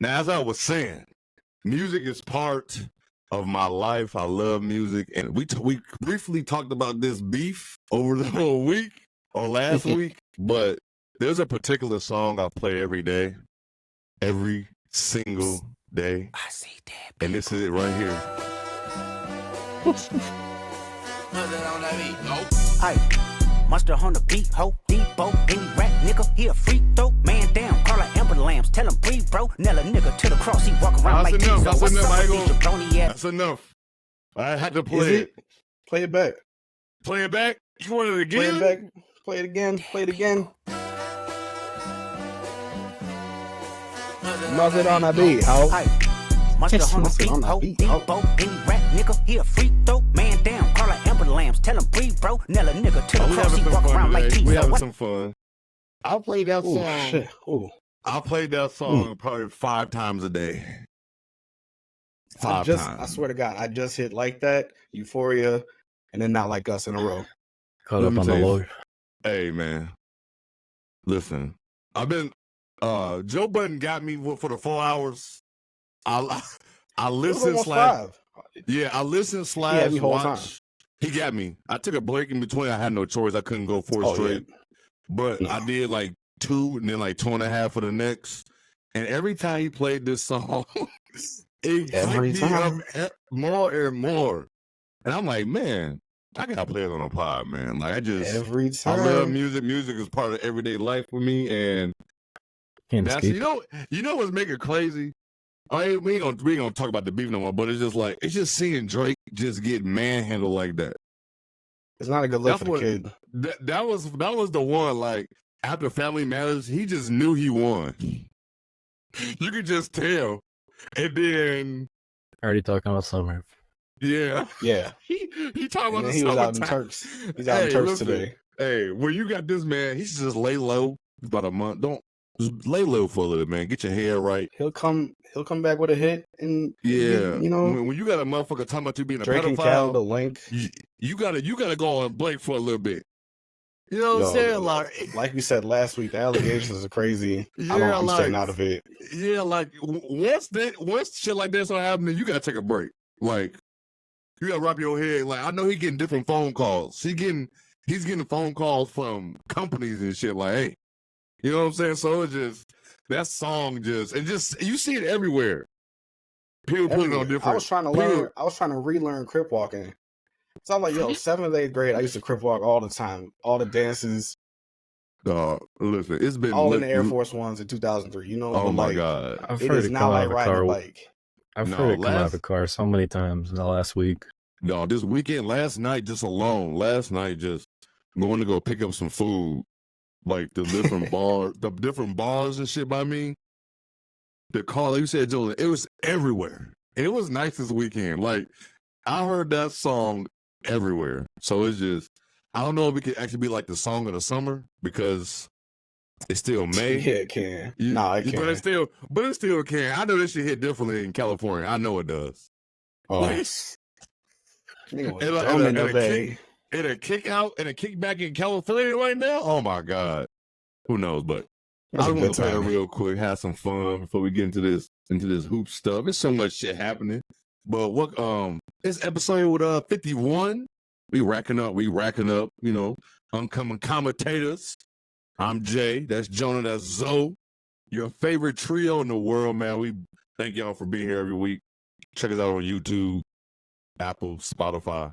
Now, as I was saying, music is part of my life. I love music, and we briefly talked about this beef over the whole week or last week, but there's a particular song I play every day, every single day, I see that. and this is it right here. Mustard on the beat, ho, Debo, any rap nigga, he a freak throw, man down, Karl-Anthony Towns, tell him breathe, bro, nail a nigga to the cross, he walk around That's like enough, Tizo. that's What's enough, up I ain't with these jabroni ass? That's enough. I had to play Is it. it? Play it back. Play it back? You want it again? Play it back. Play it again. Play it again. Mustard on the beat, ho. Mustard on the Mustard beat, on the ho, beat, ho. Debo, any rap nigga, he a freak throw, man down, Karl-Anthony Towns, tell him breathe, bro, nail a nigga to the We cross, having he some walk around fun like today. We Tizo. having What? some fun. I played that Ooh, song. shit. Ooh. I played that song probably 5 times a day. 5 times. I swear to God, I just hit Like That, Euphoria, and then Not Like Us in a row. Caught Let up me on tell the you. lawyer. Hey, man. Listen, I've been, Joe Budden got me for the 4 hours. I It was listened almost slash, 5. yeah, I listened He had slash me whole watch. time. He got me. I took a break in between. I had no choice. I couldn't go 4 Oh, straight. yeah. But No. I did like 2 and then like 2.5 for the next. And every time he played this song, it Every hyped me time. up more and more. And I'm like, man, I gotta play it on a pod, man. Like Every I time. love music. Music is part of everyday life for me, and Can't that's escape. you know what's making it crazy. I mean, we ain't gonna talk about the beef no more, but it's just seeing Drake just get manhandled like that. It's not a good look That's for what the kid. that was the one. Like after Family Matters, he just knew he won. You could just tell, and then Already talking about summer. yeah, Yeah. he talking about And then the he was out in summertime. Turks. He's out in Hey, Turks listen. today. Hey, when you got this man, he should just lay low about a month. Don't just lay low for a little, man. Get your hair right. He'll come back with a hit and Yeah, you know, when you got a motherfucker talking about you being a Drake and Cal, the pedophile, link. you gotta go on break for a little bit. You know what I'm saying? Like we said last week, the allegations are crazy. Yeah, I'm staying out of it. Yeah, like once shit like that start happening, you gotta take a break. Like you gotta wrap your head. Like I know he getting different phone calls. He's getting phone calls from companies and shit. Like, hey, you know what I'm saying? So it's just that song you see it everywhere. People put it on different. I was trying to relearn crip walking. So I'm like, yo, 7th, 8th grade, I used to crip walk all the time. All the dances. Listen, it's been all in the Air Force Ones in 2003, you know? Oh but my like, God. I've it heard is it not come out like of a riding a car. bike. I've No, heard it come out of last- a car so many times in the last week. No, this weekend, last night just going to go pick up some food. Like the different bars and shit by me. The car, like you said, Joe, it was everywhere. And it was nice this weekend. Like, I heard that song everywhere. So it's just, I don't know if it could actually be like the song of the summer because it's still May. Yeah, it can. You- No, it can. But it still can. I know this shit hit differently in California. I know it does. Oh, Like, nigga was and dumb in the a bay. and a kick out and a kick back in California right now. Oh my God. Who knows? But That's I a want good to play it time. real quick, have some fun before we get into this hoop stuff. There's so much shit happening. But what this episode with 51, we racking up, you know, oncoming commentators. I'm Jay, that's Jonah, that's Zoe. Your favorite trio in the world, man. We thank y'all for being here every week. Check us out on YouTube, Apple, Spotify.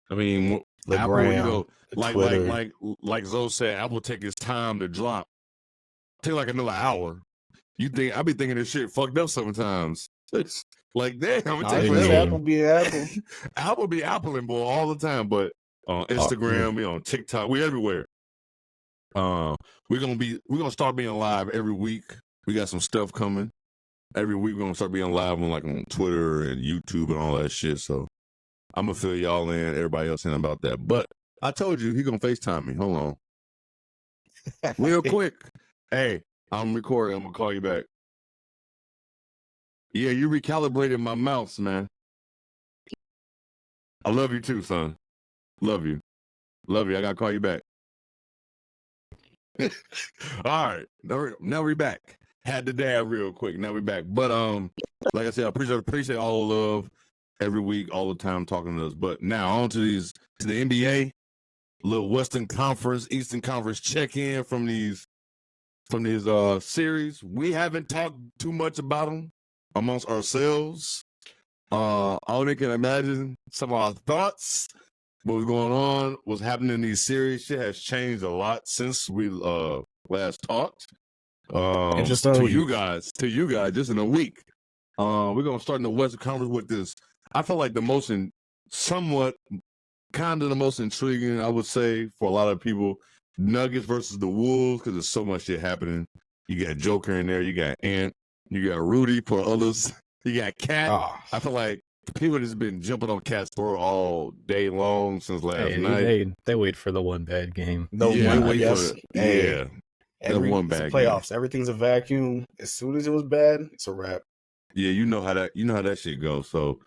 I mean, The Apple, gram, you know, the like Twitter. like Zoe said, Apple take its time to drop. Take like another hour. I be thinking this shit fucked up sometimes. It's like, damn, it Nah, take it's forever. Apple be Apple. Apple be Appling, boy, all the time. But on Instagram, we on TikTok, we everywhere. We're gonna start being live every week. We got some stuff coming. Every week we're gonna start being live on Twitter and YouTube and all that shit. So I'm gonna fill y'all in, everybody else in about that. But I told you he gonna FaceTime me. Hold on. Real quick. Hey, I'm recording. I'm gonna call you back. Yeah, you recalibrated my mouse, man. I love you too, son. Love you. Love you. I gotta call you back. All right. Now we're back. Had to dab real quick. Now we back. But like I said, I appreciate all the love every week, all the time talking to us. But now on to the NBA, little Western Conference, Eastern Conference check-in from these series. We haven't talked too much about them amongst ourselves. I only can imagine some of our thoughts. What was going on, what's happening in these series. Shit has changed a lot since we last talked. To you guys, just in a week. We're gonna start in the Western Conference with this. I feel like the most intriguing, I would say, for a lot of people, Nuggets versus the Wolves, because there's so much shit happening. You got Joker in there, you got Ant, you got Rudy for others, you got Cat. I feel like people just been jumping on Cat's throat all day long since last night. They wait for the one bad game. Every one bad playoffs. game. Everything's a vacuum. As soon as it was bad, it's a wrap. Yeah, you know how that shit goes. So,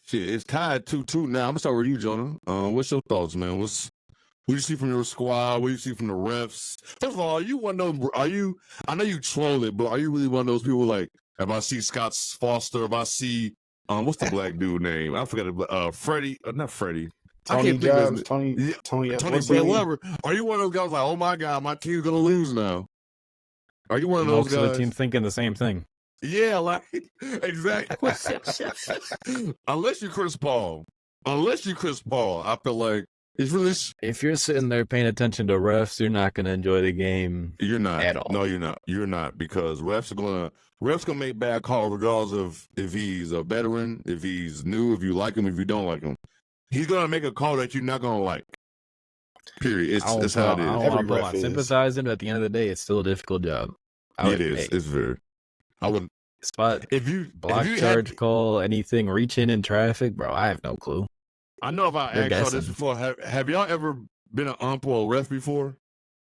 shit, it's tied 2-2 now. I'm gonna start with you, Jonah. What's your thoughts, man? What do you see from your squad? What do you see from the refs? First of all, are you one of those? I know you troll it, but are you really one of those people like? If I see Scott Foster, if I see what's the black dude name? I forgot. Freddie, not Freddie. Tony Jobs, Tony, whatever. Are you one of those guys like, oh my god, my team's gonna lose now? Are you one of those Most guys? of the team thinking the same thing. Yeah, like exactly. Unless you're Chris Paul, I feel like it's really. If you're sitting there paying attention to refs, you're not going to enjoy the game. You're not at all. No, you're not. You're not, because refs gonna make bad calls regardless of if he's a veteran, if he's new, if you like him, if you don't like him. He's gonna make a call that you're not gonna like. Period. It's how it is. I don't want to put my sympathizing, but at the end of the day, it's still a difficult job. It is. It's very. I would spot if you charge call anything reaching in traffic, bro. I have no clue. I know if I asked y'all this before. Have y'all ever been an ump or a ref before,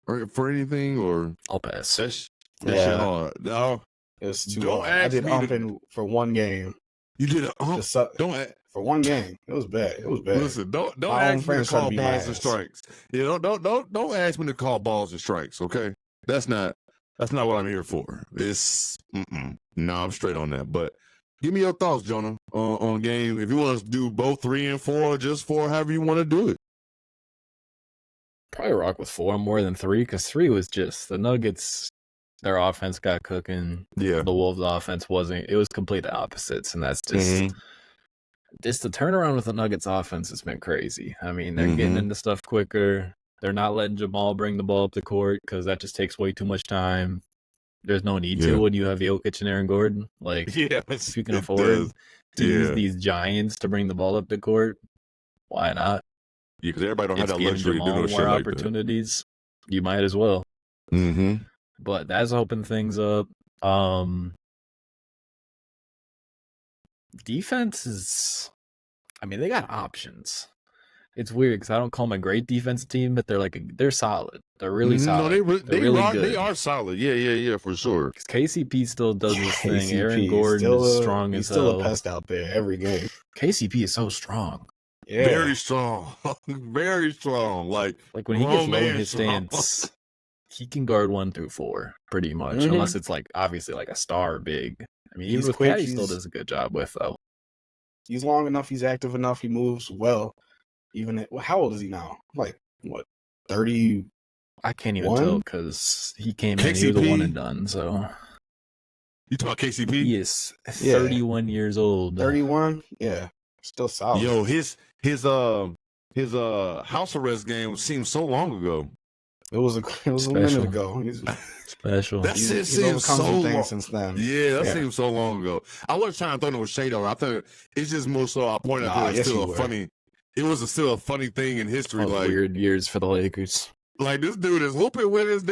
or for anything? Or I'll pass. That shit hard. No, it's too hard. I did umping for one game. You did an ump? For one game. It was bad. Listen, don't ask me to call balls and strikes. Don't ask me to call balls and strikes. Okay, that's not what I'm here for. It's no, I'm straight on that. But give me your thoughts, Jonah, on game. If you want to do both 3 and 4, or just 4, however you want to do it. Probably rock with 4 more than 3, because 3 was just the Nuggets. Their offense got cooking. Yeah, the Wolves' offense wasn't. It was complete opposites, and that's just. Just the turnaround with the Nuggets offense has been crazy. I mean, they're getting into stuff quicker. They're not letting Jamal bring the ball up the court because that just takes way too much time. There's no need to when you have Jokic and Aaron Gordon. Like, if you can afford to use these giants to bring the ball up the court, why not? Yeah, because everybody don't have that luxury to do no shit more like opportunities. You might as well. But that's opened things up. Defense is, I mean, they got options. It's weird because I don't call them a great defense team, but they're solid. They're really solid. No, they are solid. Yeah, for sure. Because KCP still does this thing. Aaron Gordon is strong as hell. He's still a pest out there every game. KCP is so strong. Yeah. Very strong. Very strong. Like when he gets low in his stance, he can guard 1 through 4 pretty much, unless it's like obviously like a star big. I mean, he's quick. Cat, he still does a good job with, though. He's long enough. He's active enough. He moves well. How old is he now? Like, what, 30? I can't even tell because he came in. He was a one and done. So you talk KCP? Yes, 31 years old. 31? Yeah, still solid. Yo, his house arrest game seems so long ago. It was a minute ago. He's special. He's overcome some things since then. Yeah, that seems so long ago. I was trying to throw no shade on it. I think it's just more so I pointed out it's still a funny. It was still a funny thing in history. Like weird years for the Lakers. Like this dude is hooping with his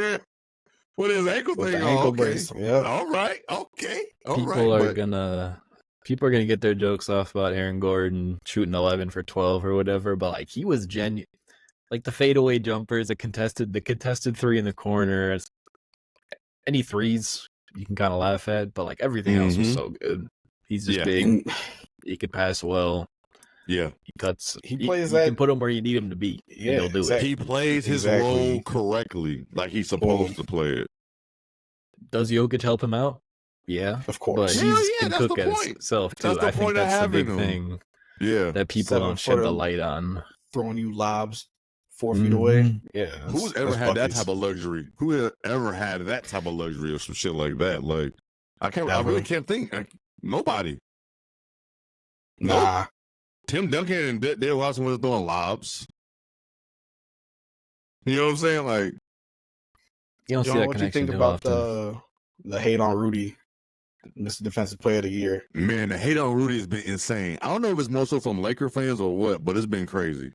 ankle thing. Ankle brace. Yeah. All right. Okay. People are gonna get their jokes off about Aaron Gordon shooting 11 for 12 or whatever, but like he was genuine. Like the fadeaway jumpers, the contested 3 in the corner, any threes you can kind of laugh at, but like everything else was so good. He's just big. He could pass well. Yeah, he cuts. He plays you can put him where you need him to be. Yeah, he'll do it. He plays his role correctly, like he's supposed to play it. Does Jokic help him out? Yeah, Of but course. he's Hell yeah, can that's cook the at point. himself too. That's the I think point of that's the big having him. thing Yeah. that people don't shed the 7-footer. light on. Throwing you lobs 4 feet away. Yeah. Who's ever that's had that buckets. type of luxury? Who had ever had that type of luxury or some shit like that? Like, I really can't think. Nobody. Nah. Nope. Tim Duncan and Dale Watson was throwing lobs. You know what I'm saying? Like, You don't see John, that what you connection think too about often. the hate on Rudy, Mr. Defensive Player of the Year? man, the hate on Rudy has been insane. I don't know if it's more so from Laker fans or what, but it's been crazy.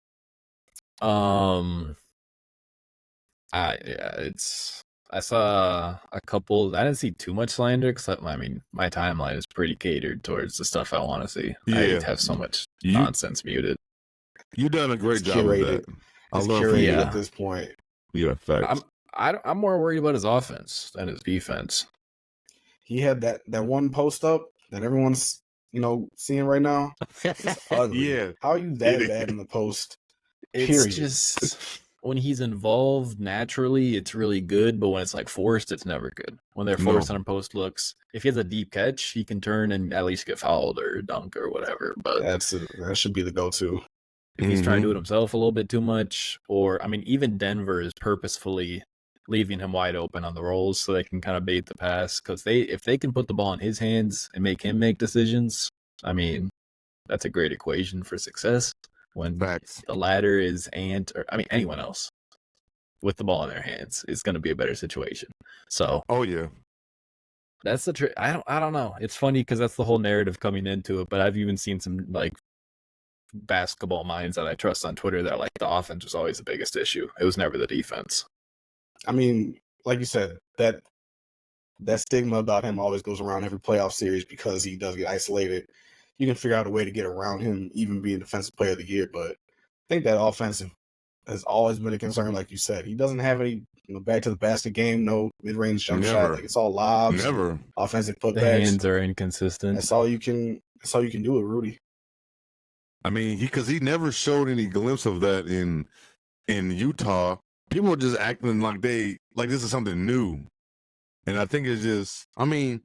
I saw a couple. I didn't see too much slander because I mean my timeline is pretty catered towards the stuff I want to see. Yeah. I have so much nonsense muted. You've done a great It's job with curated. that. It's love curated you. at this point. Yeah, facts. I'm more worried about his offense than his defense. He had that one post up that everyone's seeing right now. It's ugly. Yeah. How are you that It bad is. in the post? It's Period. just when he's involved naturally, it's really good, but when it's like forced, it's never good. When they're forced on post looks, if he has a deep catch, he can turn and at least get fouled or dunk or whatever. But That should be the go-to. if he's trying to do it himself a little bit too much, or I mean, even Denver is purposefully leaving him wide open on the rolls so they can kind of bait the pass. Because if they can put the ball in his hands and make him make decisions, I mean, that's a great equation for success. When Facts. the latter is anyone else with the ball in their hands is going to be a better situation. So, Oh yeah. that's the trick. I don't know. It's funny because that's the whole narrative coming into it. But I've even seen some like basketball minds that I trust on Twitter that are like the offense was always the biggest issue. It was never the defense. I mean, like you said, that stigma about him always goes around every playoff series because he does get isolated. You can figure out a way to get around him, even being Defensive Player of the Year. But I think that offensive has always been a concern, like you said. He doesn't have any back to the basket game, no mid-range jump shot. Like, it's all lobs, Never. offensive The putbacks. hands are inconsistent. That's all you can do with Rudy. I mean, because he never showed any glimpse of that in Utah. People are just acting like this is something new. And I think it's just, I mean,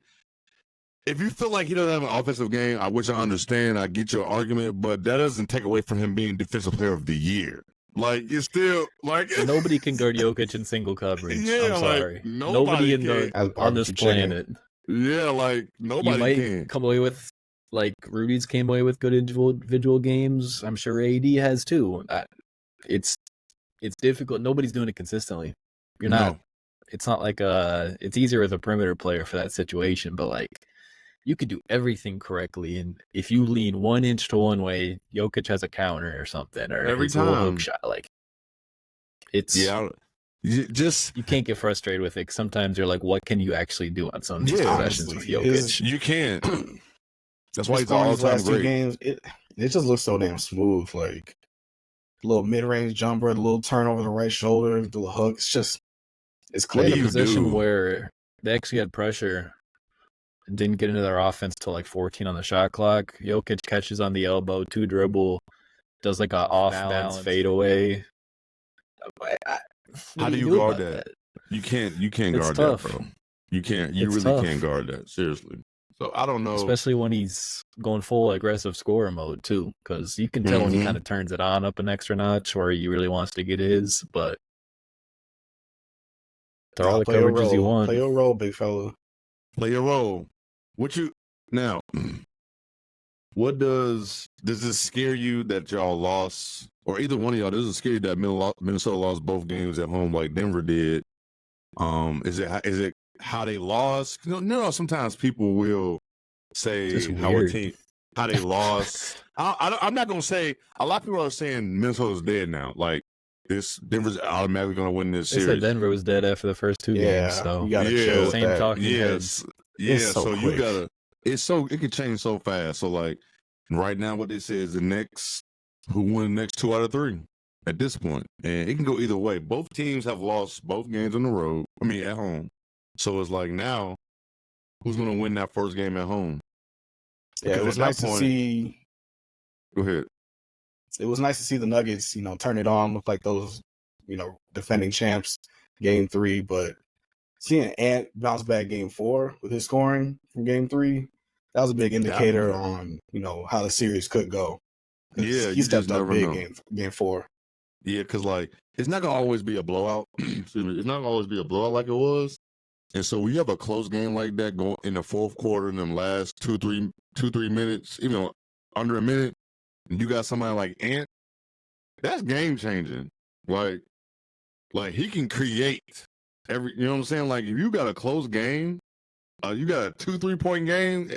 if you feel like he doesn't have an offensive game, which I understand, I get your argument, but that doesn't take away from him being Defensive Player of the Year. Like, it's still, like... Nobody can guard Jokic in single coverage. Yeah, I'm like, sorry. nobody On this planet. Yeah, like, nobody can. Come away with, like, Rudy's came away with good individual games. I'm sure AD has too. It's difficult. Nobody's doing it consistently. You're not. No. It's not like it's easier with a perimeter player for that situation, but like you could do everything correctly, and if you lean 1 inch to one way, Jokic has a counter or something, or Every his little time. hook shot. Like it's just you can't get frustrated with it. 'Cause sometimes you're like, what can you actually do on some of these possessions with Jokic? you can't. That's why he's scoring all his time last 2 great. games. It just looks so damn smooth. Like little mid-range jumper, the little turn over the right shoulder, the little hook. It's They're in clean. a position do? where they actually had pressure and didn't get into their offense till like 14 on the shot clock. Jokic catches on the elbow, 2 dribble, does like a off-balance fadeaway. How do you guard that? You can't It's guard tough. that, bro. You can't. You It's really tough. can't guard that. Seriously. So I don't know. Especially when he's going full aggressive scorer mode too, because you can tell when he kind of turns it on up an extra notch, or he really wants to get his. But they're all the Play your coverages you role. want. Play your role, big fella. Play your role. Now? What does this scare you that y'all lost, or either one of y'all? Does it scare you that Minnesota lost both games at home like Denver did? Is it how they lost? Sometimes people will say Just how they lost. I'm not gonna say. A lot of people are saying Minnesota's dead now. Like this, Denver's automatically gonna win this They series. said Denver was dead after the first 2 games, so you gotta Yeah. chill with same that. talking heads. Yeah, so so you quick. gotta. It can change so fast. So like right now, what they say is the Knicks who won the next 2 out of 3 at this point, and it can go either way. Both teams have lost both games on the road. I mean, at home. So it's like now, who's gonna win that first game at home? Yeah, Because it was at that nice to point- see. Go ahead. It was nice to see the Nuggets, turn it on, look like those, defending champs, game 3. But seeing Ant bounce back game 4 with his scoring from game 3, that was a big indicator on, how the series could go. Yeah, he stepped up big know. game 4. Yeah, because it's not gonna always be a blowout. Excuse me, it's not gonna always be a blowout like it was. And so when you have a close game like that going in the fourth quarter in them last 2-3 minutes, even under a minute, and you got somebody like Ant, that's game changing. Like he can create you know what I'm saying? Like if you got a close game, you got a 2-3 point game,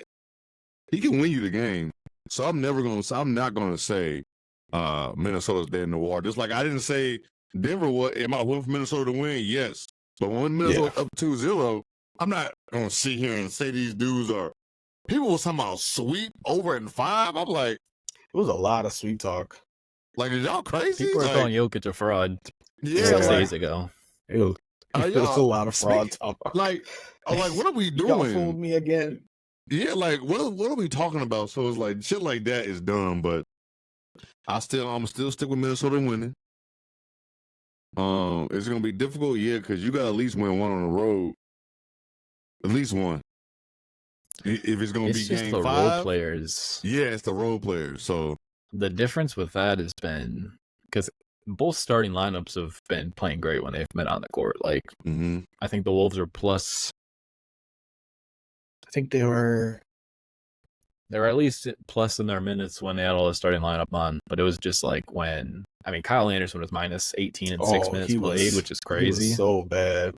he can win you the game. So I'm not gonna say Minnesota's dead in the water. Just like I didn't say Denver am I willing for Minnesota to win? Yes. But when Minnesota up 2-0, I'm not gonna sit here and say these dudes are people was talking about sweep over in 5. I'm like, it was a lot of sweet talk. Like, is y'all crazy? People were calling Jokic a fraud 6 days ago. It was a lot of fraud talk. Like, what are we doing? Y'all fooled me again. Yeah, like what are we talking about? So it's like shit like that is dumb, but I'm still stick with Minnesota winning. It's gonna be difficult, yeah, because you got to at least win one on the road. At least one. If it's gonna be game 5, role players. Yeah, it's the role players. So the difference with that has been because both starting lineups have been playing great when they've been on the court. Like, I think the Wolves are plus. I think they were at least plus in their minutes when they had all the starting lineup on. But it was just like when Kyle Anderson was minus 18 in 6 minutes played, which is crazy. He was so bad.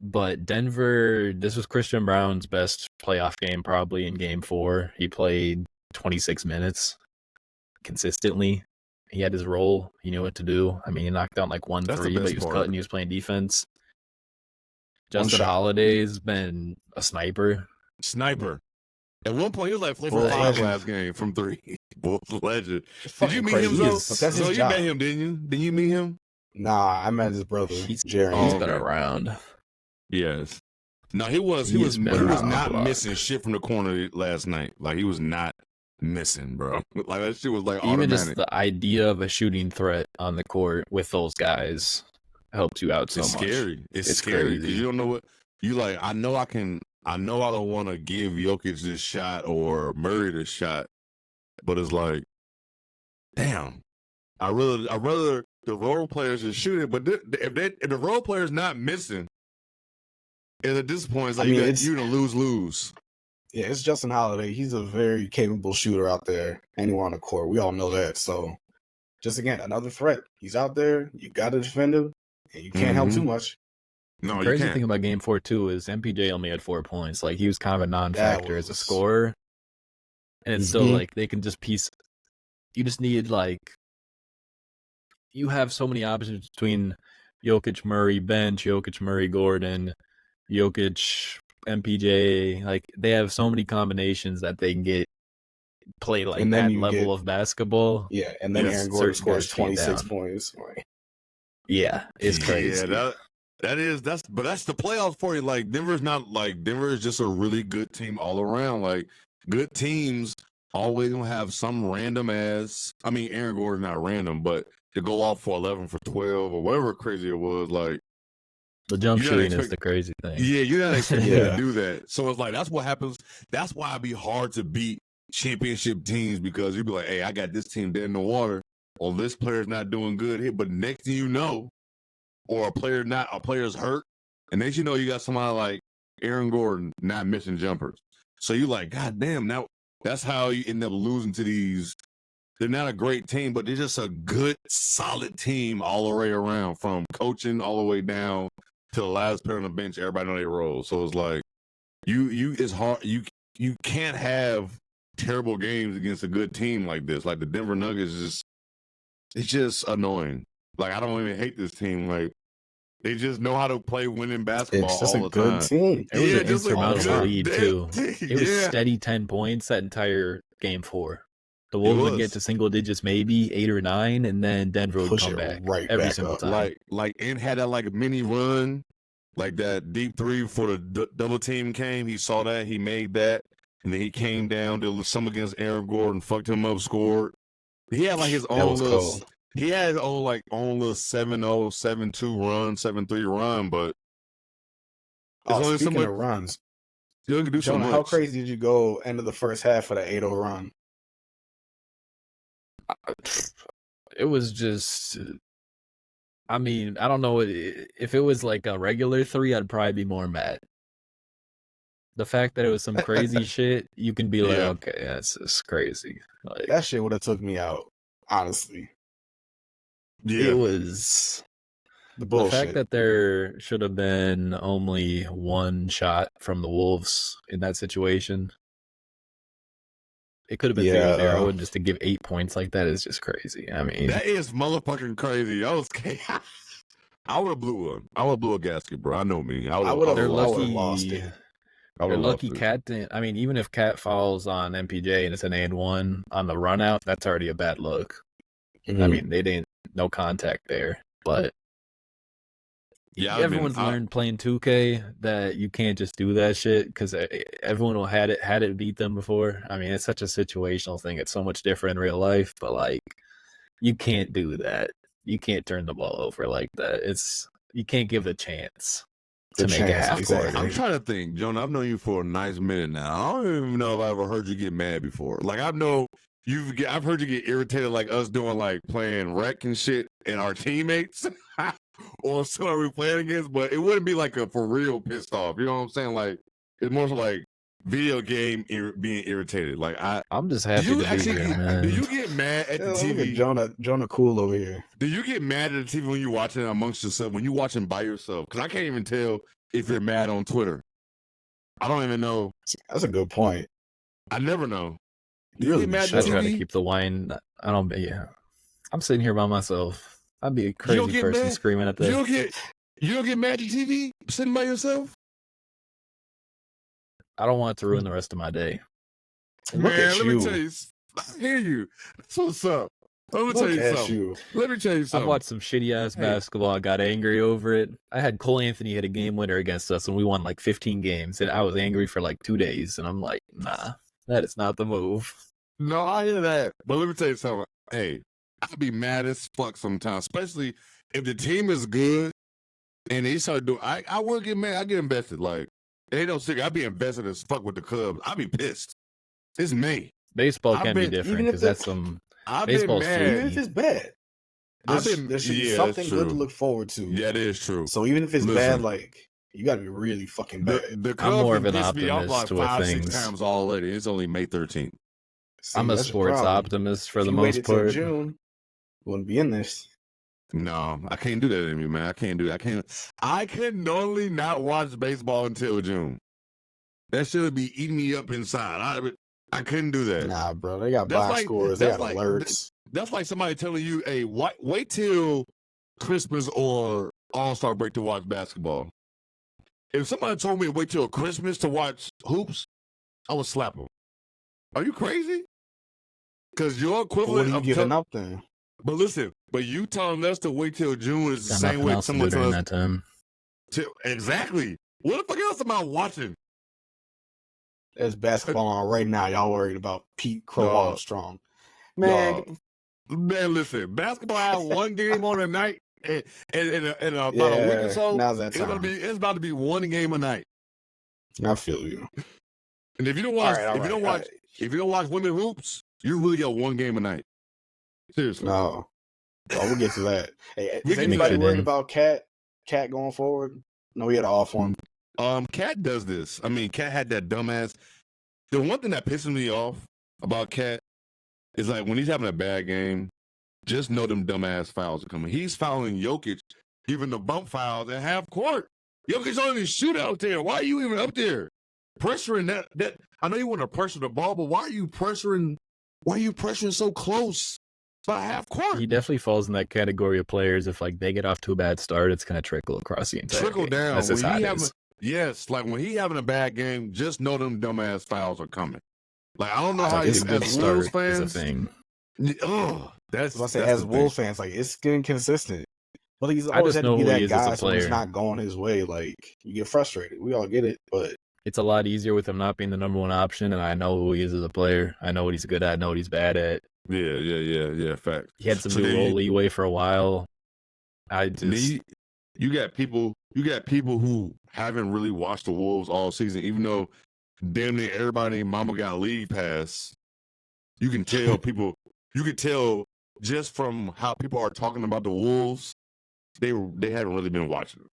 But Denver, this was Christian Brown's best playoff game probably in game 4. He played 26 minutes consistently. He had his role. He knew what to do. He knocked down like 1-3, but he was cutting. He was playing defense. Justin Holiday's been a sniper. At one point, he was like 4 for 5 last game from 3. Bulls legend. Did you meet him, though? So you met him, didn't you? Did you meet him? Nah, I met his brother, Jerry. He's been around. Yes. No, he was not missing shit from the corner last night. Like, he was not missing, bro. Like, that shit was like even automatic. Just the idea of a shooting threat on the court with those guys helps you out so much. Scary. It's scary because you don't know what you like. I know I don't want to give Jokic this shot or Murray this shot, but it's like, damn. I rather the role players just shoot it. But if the role player's not missing, and at this point, it's like you're gonna lose. Yeah, it's Justin Holiday. He's a very capable shooter out there. Anywhere on the court, we all know that. So, just again, another threat. He's out there. You got to defend him, and you can't help too much. No, the crazy thing about Game 4 too is MPJ only had 4 points. Like, he was kind of a non-factor as a scorer, and it's still like they can just piece. You just need you have so many options between Jokic, Murray, bench, Jokic, Murray, Gordon, Jokic, MPJ. Like, they have so many combinations that they can play like and that level of basketball. Yeah, and then Aaron Gordon scores 26 points. Yeah, it's crazy. Yeah, that's the playoffs for you. Like, Denver is just a really good team all around. Like, good teams always gonna have some random ass. Aaron Gordon's not random, but to go off for 11 for 12 or whatever crazy it was, like. The jump shooting is the crazy thing. Yeah, you're not expecting to do that. So it's like, that's what happens. That's why it'd be hard to beat championship teams, because you'd be like, hey, I got this team dead in the water, or this player's not doing good here. But next thing you know, or a player's hurt, and next you know, you got somebody like Aaron Gordon not missing jumpers. So you're like, God damn, now that's how you end up losing to these. They're not a great team, but they're just a good, solid team all the way around, from coaching all the way down to the last player on the bench. Everybody know their role. So it's like, it's hard. You can't have terrible games against a good team like this. Like, the Denver Nuggets it's just annoying. Like, I don't even hate this team. Like, they just know how to play winning basketball all the time. It's just a good team. It was an insurmountable lead too. It was steady 10 points that entire Game 4. The Wolves would get to single digits, maybe 8 or 9, and then Denver would come back every single time. And had that mini run, like that deep 3 for the double team came. He saw that, he made that, and then he came down, did some against Aaron Gordon, fucked him up, scored. He had his own little. He had his own little 7-0, 7-2 run, 7-3 run, but only so Speaking much of runs, you only can do so Jonah, much. how crazy did you go end of the first half for the 8-0 run? It was just. I mean, I don't know if it was like a regular 3, I'd probably be more mad. The fact that it was some crazy shit, you can be like, Yeah. okay, that's just crazy. Like That shit would have took me out, honestly. Yeah. it was The the bullshit. fact that there should have been only one shot from the Wolves in that situation. It could have been 3-0, and just to give 8 points like that is just crazy. I mean, That is motherfucking crazy. I would have blew one. I would have blew a gasket, bro. I know me. I would've they're lucky. lost it. They're lucky Cat didn't. I mean, even if Cat falls on MPJ and it's an and 1 on the run out, that's already a bad look. Mm-hmm. I mean, they didn't, no contact there. But Yeah, everyone's learned playing 2K that you can't just do that shit because everyone will had it beat them before. I mean, it's such a situational thing. It's so much different in real life, but like, you can't do that. You can't turn the ball over like that. You can't give it a chance to make a half court. I'm trying to think, Jonah. I've known you for a nice minute now. I don't even know if I ever heard you get mad before. Like I've heard you get irritated, like us doing like playing rec and shit, and our teammates or someone we playing against. But it wouldn't be like a for real pissed off. You know what I'm saying? Like it's more so like video game being irritated. Like I'm just happy to be here, man. Do you get mad at the TV? Jonah cool over here. Do you get mad at the TV when you're watching it amongst yourself? When you're watching by yourself? Because I can't even tell if you're mad on Twitter. I don't even know. That's a good point. I never know. Do You you really get mad at should. I the try to TV? keep the wine. I don't. Yeah, I'm sitting here by myself. I'd be a crazy get person mad? screaming at You this. don't get mad at the TV sitting by yourself? I don't want it to ruin the rest of my day. Look Man, at let you. me tell you. I hear you. That's what's up. Let me tell Look you at something. you. Let me tell you I've something. watched some shitty ass basketball. I got angry over it. I had Cole-Anthony hit a game winner against us, and we won like 15 games. And I was angry for like 2 days. And I'm like, nah, that is not the move. No, I hear that. But let me tell you something. Hey, I'd be mad as fuck sometimes, especially if the team is good and they start doing. I will get mad. I get invested. Like they don't stick. I'd be invested as fuck with the Cubs. I'd be pissed. It's me. Baseball I've can be been- different even if because the- that's some. I've been Baseball's mad. Even if it's bad, there should be yeah, something that's good to true. look forward to. Yeah, it is true. So even if it's Listen. bad, like you got to be really fucking bad. The I'm Cubs more of have an pissed me off like optimist with 5-6 things. times already. It's only May 13th. See, I'm a that's the sports problem. optimist for If the you most waited till part. June, wouldn't be in this. No, I can't do that to me, man. I can't do that. I can normally not watch baseball until June. That should be eating me up inside. I couldn't do that. Nah, bro, they got That's box like- scores. They that's got like- alerts. That's like somebody telling you, hey, wait till Christmas or All-Star break to watch basketball. If somebody told me to wait till Christmas to watch hoops, I would slap them. Are you crazy? Because your What equivalent are you of giving up then? But listen, but you telling us to wait till June is the Got same nothing way else to do someone during tells us that time. to. Exactly. What the fuck else am I watching? There's basketball on right now. Y'all worried about Pete Crow Dog. Armstrong. Man, Dog. Man, listen, basketball had one game on a night, and about a week yeah, or so, now's that time. it's about to be one game a night. I feel you. And if you don't watch, All if you don't watch women hoops, you really got one game a night. Seriously. No. Oh, we'll get to that. Hey, We is can anybody mix it worried in. about Cat going forward? No, he had an off one. Cat does this. I mean, Cat had that dumbass. The one thing that pisses me off about Cat is like when he's having a bad game, just know them dumbass fouls are coming. He's fouling Jokic, giving the bump fouls at half court. Jokic's on his shoot out there. Why are you even up there? Pressuring that I know you want to pressure the ball, but why are you pressuring so close by half court? He definitely falls in that category of players. If like they get off to a bad start, it's gonna trickle across the entire Trickle game. down. That's just When how he it having- is. Yes, like when he having a bad game, just know them dumbass fouls are coming. Like I don't know how It's you a good as start Wolves is a fans. thing. Oh, that's So I say, that's as the Wolves thing. fans, like it's getting consistent. But he's I always just had to know be who that he is as guy a so when it's player. not going his way. Like you get frustrated. We all get it, but It's a lot easier with him not being the number one option, and I know who he is as a player. I know what he's good at. I know what he's bad at. Yeah. Fact. He had some So new then role you- leeway for a while. I Then just you got people who haven't really watched the Wolves all season, even though damn near everybody mama got a league pass. You can tell people. You can tell just from how people are talking about the Wolves, they haven't really been watching them.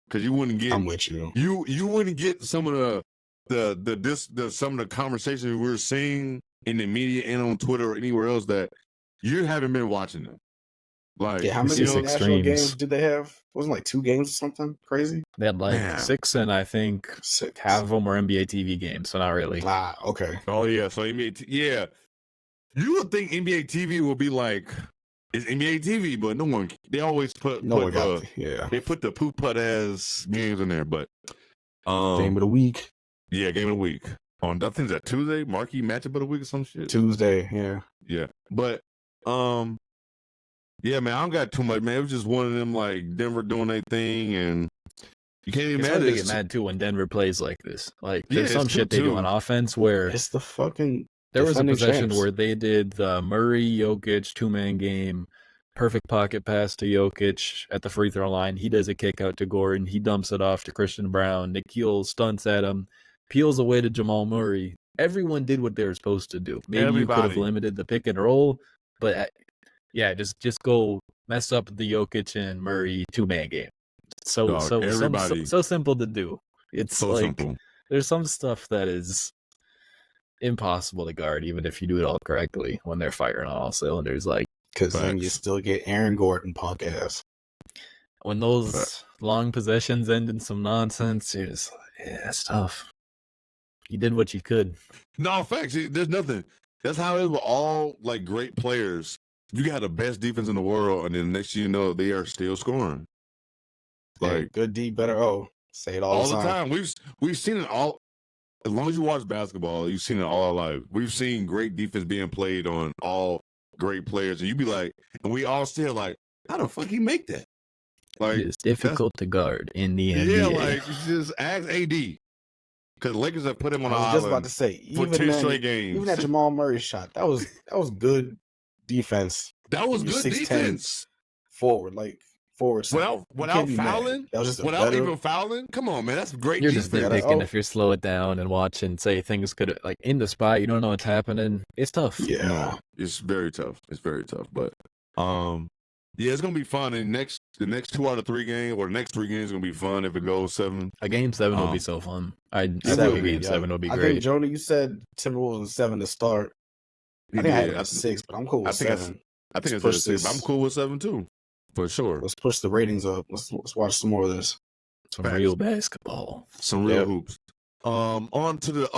Because you wouldn't get. I'm with you. You wouldn't get some of some of the conversations we're seeing in the media and on Twitter or anywhere else that you haven't been watching them. Like, Yeah, how many It's national extremes. games did they have? Wasn't it like 2 games or something crazy? They had like Man. 6, and I think 6. half of them were NBA TV games, so not really. Okay. Oh yeah, so yeah. You would think NBA TV would be like it's NBA TV, but no one. They always put they put the poop putt ass games in there, but Game of the week. yeah, game of the week on I think it's that Tuesday marquee matchup of the week or some shit. Tuesday, yeah. But yeah, man, I don't got too much, man. It was just one of them like Denver doing their thing, and you can't even It's mad hard at to get mad too when Denver plays like this. Like there's Yeah, some it's shit true, they do too. on offense where It's the fucking there was a defending possession champs. where they did the Murray Jokic 2-man game, perfect pocket pass to Jokic at the free throw line. He does a kick out to Gordon. He dumps it off to Christian Brown. Nikhil stunts at him, peels away to Jamal Murray. Everyone did what they were supposed to do. Maybe you could have Everybody. limited the pick and roll, but yeah, just go mess up the Jokic and Murray 2-man game. Dog, everybody. So simple to do. It's so like simple. there's some stuff that is impossible to guard, even if you do it all correctly when they're firing on all cylinders. Like Because then you Facts. still get Aaron Gordon punk ass. when those long possessions end in some nonsense, you're just like, yeah, it's tough. You did what you could. No, facts. There's nothing. That's how it is with all like great players. You got the best defense in the world, and then next thing you know, they are still scoring. Like Like good D, better O. Say it all all, the time. We've seen it all. As long as you watch basketball, you've seen it all our life. We've seen great defense being played on all great players, and you be like, and we all still like, how the fuck he make that? Like It's difficult to guard in the NBA. yeah, like just ask AD because Lakers have put him on I the was just about island to say, for even 10 straight then, games. even that Jamal Murray shot, that was good defense That was You're good 6'10". defense. forward side. Without can't be mad. fouling, That was just a without better. even fouling. Come on, man, that's great You're just defense. nitpicking Oh. if you slow it down and watch and say things could like in the spot. You don't know what's happening. It's tough. Yeah. No, it's very tough. It's very tough. But yeah, it's gonna be fun. And the next 2 out of 3 games, or the next 3 games, is gonna be fun if it goes 7. A game 7 would be so fun. I think a Seven, game yeah. 7 would be I great. think Jonah, you said Timberwolves was 7 to start. I think I had it at 6, but I'm cool with 7. I think Let's it's push 6. this. I'm cool with 7 too, for sure. Let's push the ratings up. Let's watch some more of this. Some Facts. real basketball. Some real Yep. hoops. On to the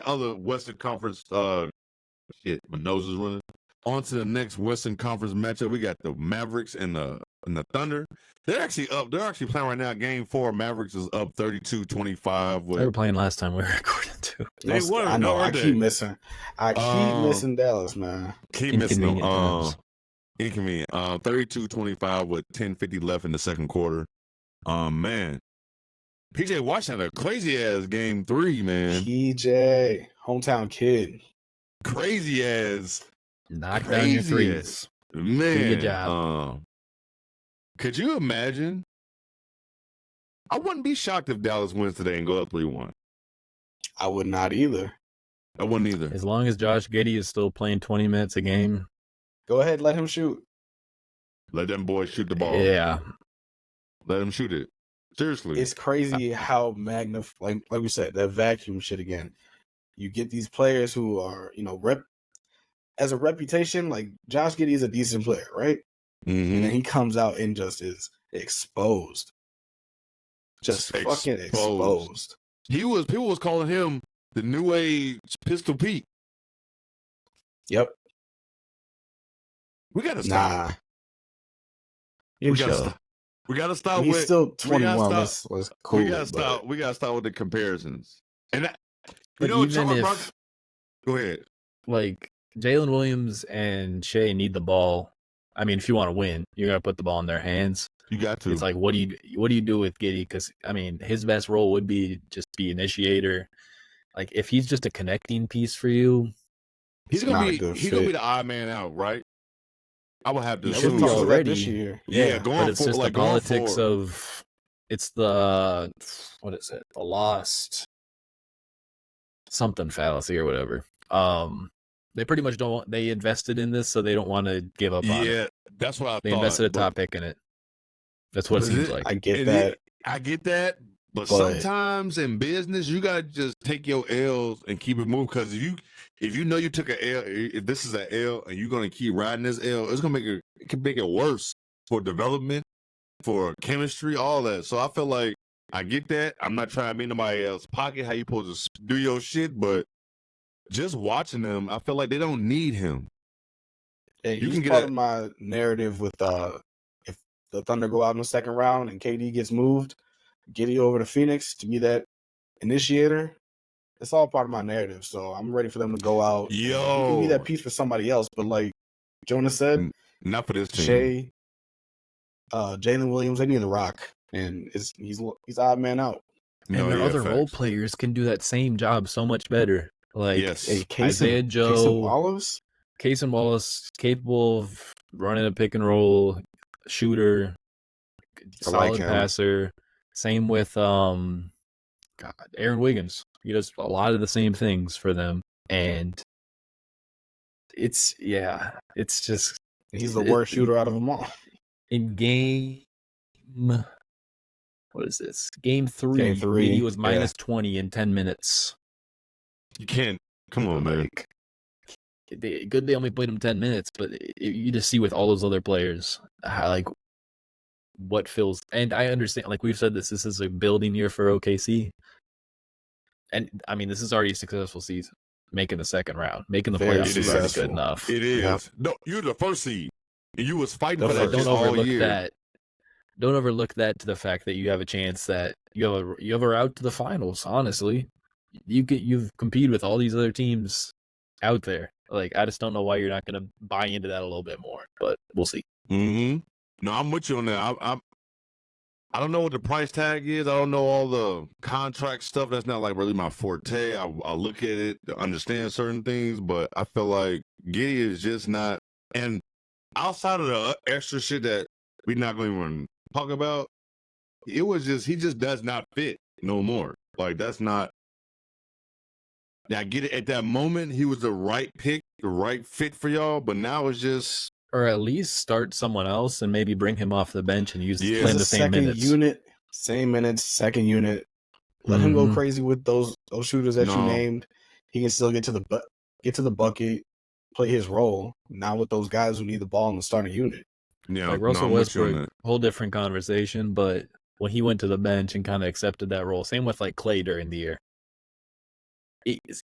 other Western Conference. Shit, my nose is running. On to the next Western Conference matchup. We got the Mavericks and the Thunder. They're actually up. They're actually playing right now. Game 4, Mavericks is up 32-25. They were playing last time we were recording too. They were. I know. I weren't they? keep missing. I keep missing Dallas, man. Keep missing them. Inconvenient times. Inconvenient. 32-25 with 10:50 left in the second quarter. Man, PJ Washington had a crazy ass game 3, man. PJ, hometown kid. Crazy ass. Knock down your Crazy threes. Man, Do your job. Could you imagine? I wouldn't be shocked if Dallas wins today and go up 3-1. I would not either. I wouldn't either. As long as Josh Giddey is still playing 20 minutes a game. Go ahead, let him shoot. Let them boys shoot the ball. Yeah. Let them shoot it. Seriously. It's crazy how like we said, that vacuum shit again. You get these players who are, as a reputation, like Josh Giddey is a decent player, right? And then he comes out and just is exposed. Just fucking exposed. People was calling him the new age Pistol Pete. Yep. We gotta stop. Nah. We gotta stop He's with still we gotta 21. stop- Was cool. we gotta stop. We gotta stop with the comparisons. And that, you know, even go ahead. like Jalen Williams and Shea need the ball. I mean, if you want to win, you gotta put the ball in their hands. You got to. It's like, what do you do with Giddey? Because I mean, his best role would be just be initiator. Like if he's just a connecting piece for you, he's not gonna a be good he's gonna be fit. the odd man out, right? I would have to He should was be assume talking so. about that already. this year. Yeah, going But it's for just like the going politics forward. of it's the what is it? The lost something fallacy or whatever. They pretty much don't want, they invested in this, so they don't want to give up on it. Yeah, that's what I They thought. invested a but- top pick in it. That's what it Is seems it- like. I get It that. is- I get that, but But- sometimes in business you gotta just take your L's and keep it moving. Because if you know you took an L, if this is an L and you're gonna keep riding this L, it's gonna it can make it worse for development, for chemistry, all that. So I feel like I get that. I'm not trying to be in nobody else's pocket. How you supposed to do your shit, but just watching them, I feel like they don't need him. Yeah, You he's can get part a- of my narrative with if the Thunder go out in the second round and KD gets moved, Giddey over to Phoenix to be that initiator. It's all part of my narrative, so I'm ready for them to go out. You can be that piece for somebody else, but like Jonas said, Not for this team. Shea, Jalen Williams, they need to rock, and he's odd man out. And No, their yeah, other role facts. players can do that same job so much better. Like Yes. Hey, Isaiah Joe, Casey Wallace, Casey Wallace, capable of running a pick and roll, shooter, solid him. passer. Same with Aaron Wiggins. He does a lot of the same things for them, and it's just he's the worst shooter out of them all. in game. What is this? Game 3. Game 3, He was yeah. minus 20 in 10 minutes. You can't. Come on, man. Like, good they only played him 10 minutes, but you just see with all those other players how, like, what fills. And I understand, like we've said, this is a building year for OKC. And I mean, this is already a successful season. Making the second round, making the Very playoffs is already successful. good enough. It is. Yep. No, you're the first seed. And you was fighting The for that first. Don't shit all overlook year. that. Don't overlook that to the fact that you have a chance that you have a route to the finals. Honestly, you've competed with all these other teams out there. Like, I just don't know why you're not going to buy into that a little bit more, but we'll see. Mm-hmm. No, I'm with you on that. I don't know what the price tag is. I don't know all the contract stuff. That's not like really my forte. I look at it to understand certain things, but I feel like Giddey is just not. And outside of the extra shit that we're not going to even talk about, it was just, he just does not fit no more. Like, that's not. I get it. At that moment, he was the right pick, the right fit for y'all, but now it's just. Or at least start someone else and maybe bring him off the bench and use Yeah. play in He's the a same second minutes. unit, same minutes, second unit. Let him go Mhm. crazy with those shooters that you No. named. He can still get to the bucket, play his role. Now with those guys who need the ball in the starting unit. Yeah, Like Russell I'm with you on Westbrook, whole different conversation. But when he went to the bench and kind of accepted that role, same with like Clay during the year.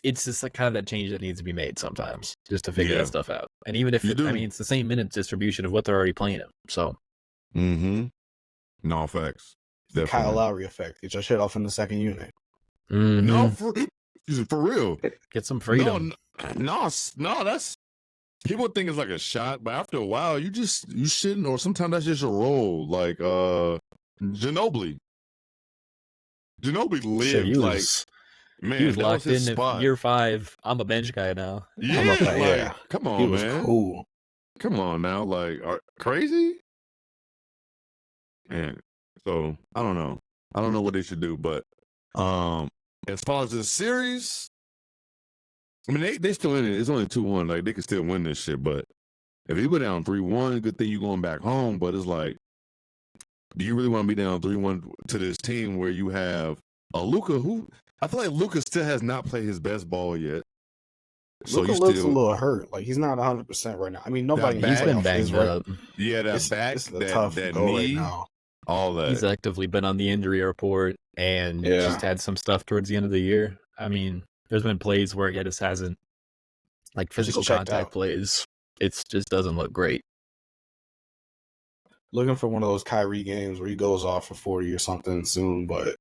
It's just like kind of that change that needs to be made sometimes, just to figure Yeah. that stuff out. And even if You do. it's the same minutes distribution of what they're already playing him. So Mm-hmm. No facts. The Kyle Definitely. Lowry effect. Get your shit off in the second unit. No, for real. get some freedom. No, that's people think it's like a shot, but after a while, you shouldn't, or sometimes that's just a role. Like Ginobili. Ginobili Shit, lived like man, he was that locked his in spot. year 5. I'm a bench guy now. Yeah, I'm up like, there. come He on, was man. cool. Come on now, like crazy. And so I don't know. I don't know what they should do, but as far as the series, I mean they still in it. It's only 2-1. Like they can still win this shit, but if you go down 3-1, good thing you going back home. But it's like, do you really want to be down 3-1 to this team where you have a Luka who I feel like Luka still has not played his best ball yet. So Luka you looks a still, little hurt. Like he's not 100% right now. I mean, nobody in the back- He's been playoffs is banged right. up. yeah, that back, It's a that tough that go right knee, now. all that. He's actively been on the injury report and Yeah. just had some stuff towards the end of the year. I mean, there's been plays where he just hasn't, like physical checked contact out. plays. It just doesn't look great. Looking for one of those Kyrie games where he goes off for 40 or something soon, but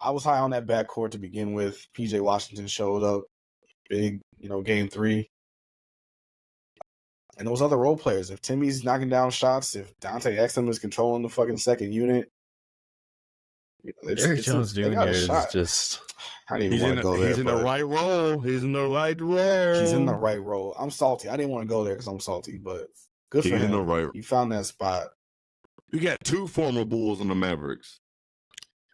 I was high on that backcourt to begin with. PJ Washington showed up big, game 3. And those other role players, if Timmy's knocking down shots, if Dante Exum is controlling the fucking second unit, Derrick Jones they Jr. got a is shot. just I didn't He's even in, want to go there. he's in the but right role. He's in the right role. He's in the right role. I'm salty. I didn't want to go there because I'm salty, but Good for He's in him. the right. He found that spot. We got 2 former Bulls on the Mavericks.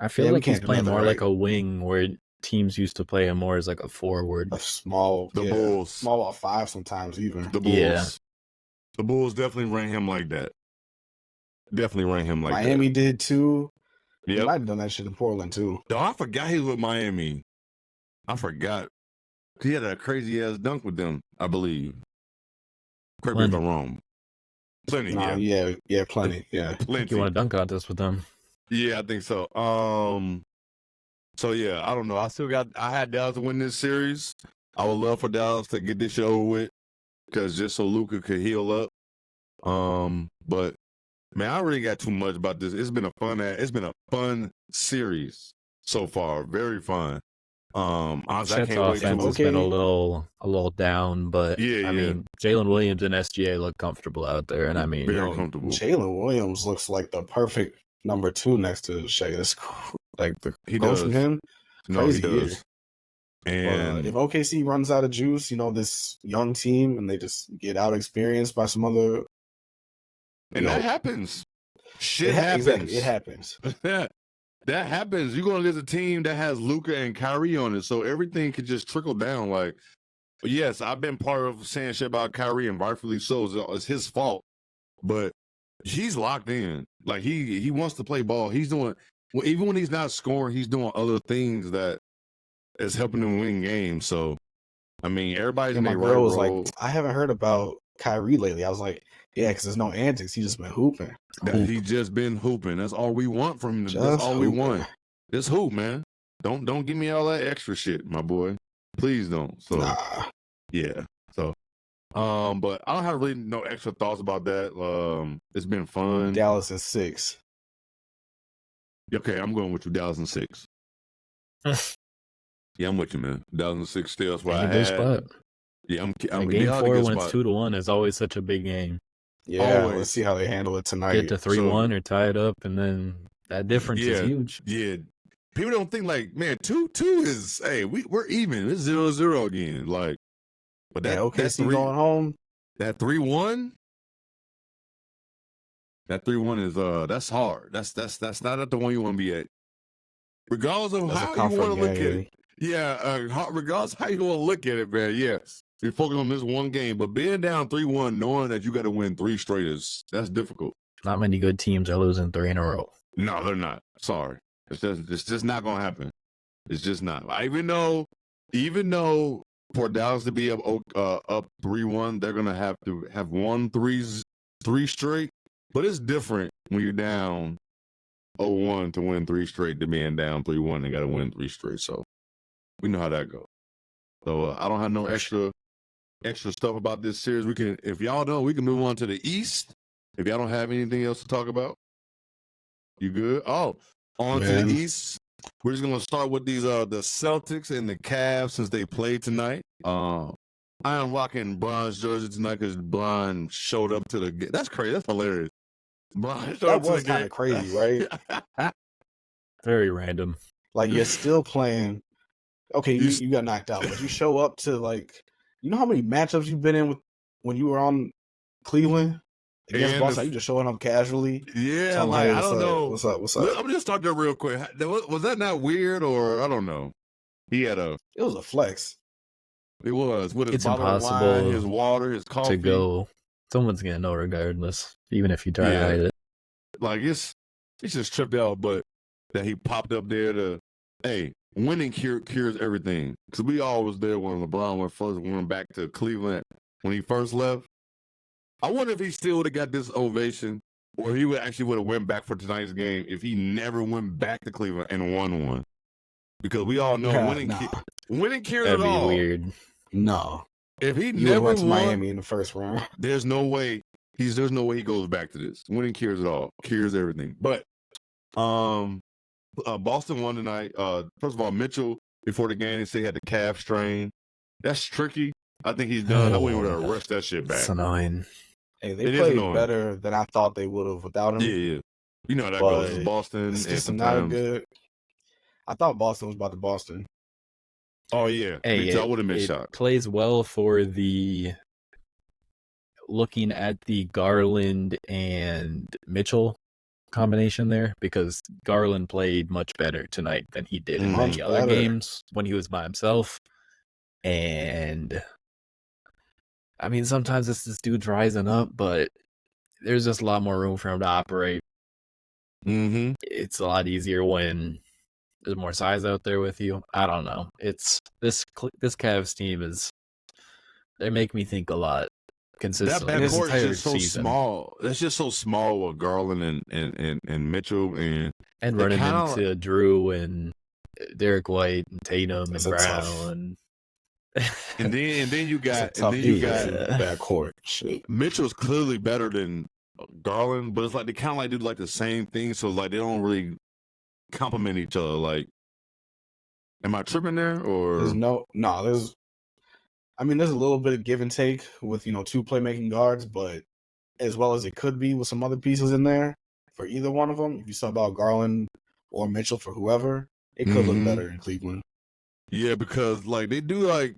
I feel we like he's can't do playing nothing more like right. a wing where teams used to play him more as like a forward. A small, Bulls. small ball 5 sometimes even. The Bulls. Yeah. The Bulls definitely ran him like that. Definitely ran him like Miami did too. that. He Yep. might have done that shit in Portland too. Oh, I forgot he was with Miami. I forgot. He had a crazy ass dunk with them, I believe. Correct me if I'm wrong. Plenty, Nah, yeah. yeah, plenty, yeah. I think Plenty. you want a dunk contest with them. Yeah, I think so. So yeah, I don't know. I had Dallas to win this series. I would love for Dallas to get this shit over with, because just so Luka could heal up. But man, I really got too much about this. It's been a fun series so far. Very fun. Honestly, I Chet's can't wait to offense has been a little down, but Yeah, I yeah. mean, Jalen Williams and SGA look comfortable out there, and I mean, very comfortable. Jalen Williams looks like the perfect number 2 next to Shea. It's like the He growth does. from him. No, he Crazy does. year. And If OKC runs out of juice, this young team, and they just get out experienced by some other, that happens. Shit happens. Exactly, it happens. That happens. You're gonna get a team that has Luka and Kyrie on it, so everything could just trickle down. Like, yes, I've been part of saying shit about Kyrie, and rightfully so. It's his fault, but he's locked in. Like he wants to play ball. He's doing even when he's not scoring, he's doing other things that is helping him win games. So, I mean, everybody's in My their girl right was role. like, I haven't heard about Kyrie lately. I was like, yeah, because there's no antics. He's just been hooping. He just been hooping. That's all we want from him. Just That's all we hooping. want. Just hoop, man. Don't give me all that extra shit, my boy. Please don't. So Nah. yeah. So but I don't have really no extra thoughts about that. It's been fun. Dallas is 6. Okay, I'm going with you, Dallas in 6. Yeah, I'm with you, man. Dallas in 6 still. That's what I in a good had. spot. Yeah, I'm And they game are in a 4 good when it's spot. 2-1 is always such a big game. Yeah, Always. let's see how they handle it tonight. Get to 3-1 or tie it up, and then that difference is huge. Yeah. People don't think like, man, 2-2 is we're even. It's 0-0 again. Like, but that OKC going home. That 3-1. That 3-1 is that's hard. That's not the one you want to be at. Regardless of That's a how you comfort want to look at game. it. Yeah, regardless of how you want to look at it, man. Yes. You're focused on this one game, but being down 3-1, knowing that you got to win 3 straight that's difficult. Not many good teams are losing 3 in a row. No, they're not. Sorry. It's just not gonna happen. It's just not. Even though for Dallas to be up 3-1, they're gonna have to have won 3 straight. But it's different when you're down 0-1 to win 3 straight to being down 3-1 and gotta win 3 straight. So we know how that goes. So I don't have no extra stuff about this series. We can, if y'all don't, we can move on to the East. If y'all don't have anything else to talk about, you good? Oh, on to the East. We're just gonna start with these the Celtics and the Cavs since they played tonight. I am rocking Bron's jersey tonight because Bron showed up to the game. That's crazy. That's hilarious. Bron showed up to the game. That was kind of crazy, right? Very random. Like, you're still playing. Okay, you got knocked out, but you show up to, like, you know how many matchups you've been in with when you were on Cleveland against Boston? You just showing up casually. Yeah, like, I don't know. What's up? I'm gonna just start there real quick. Was that not weird, or I don't know? It was a flex. It was with his It's bottle of impossible wine, his water, his coffee. To go. Someone's gonna know regardless, even if you try to hide it. Like it's just tripped out, but that he popped up there to, winning cures everything. Because we all was there when LeBron went back to Cleveland when he first left. I wonder if he still would have got this ovation, or he would have went back for tonight's game if he never went back to Cleveland and won one. Because we all know winning cures it all. That'd be weird. No, if he you never went to won, Miami in the first round, there's no way he goes back to this. Winning cures it all, cures everything. But Boston won tonight. First of all, Mitchell before the game, they say he had the calf strain. That's tricky. I think he's done. I wouldn't even rush that shit back. It's annoying. Hey, they played better than I thought they would have without him. Yeah. You know how that goes. It's Boston. It's and just sometimes not good. I thought Boston was about to Boston. Oh yeah, Hey, I would have been shocked. Plays well for the looking at the Garland and Mitchell combination there, because Garland played much better tonight than he did in many other games when he was by himself. And I mean, sometimes it's this dude's rising up, but there's just a lot more room for him to operate. Mm-hmm. It's a lot easier when there's more size out there with you. I don't know. It's this Cavs team they make me think a lot consistently. That backcourt is just so season. small. That's just so small with Garland and Mitchell and running into Drew and Derek White and Tatum and Brown and then you got backcourt. Shit. Mitchell's clearly better than Garland, but it's like they kind of like do like the same thing, so like they don't really complement each other. Like, am I tripping there or there's there's a little bit of give and take with two playmaking guards, but as well as it could be with some other pieces in there for either one of them. If you saw about Garland or Mitchell for whoever, it could look better in Cleveland. Yeah, because like they do like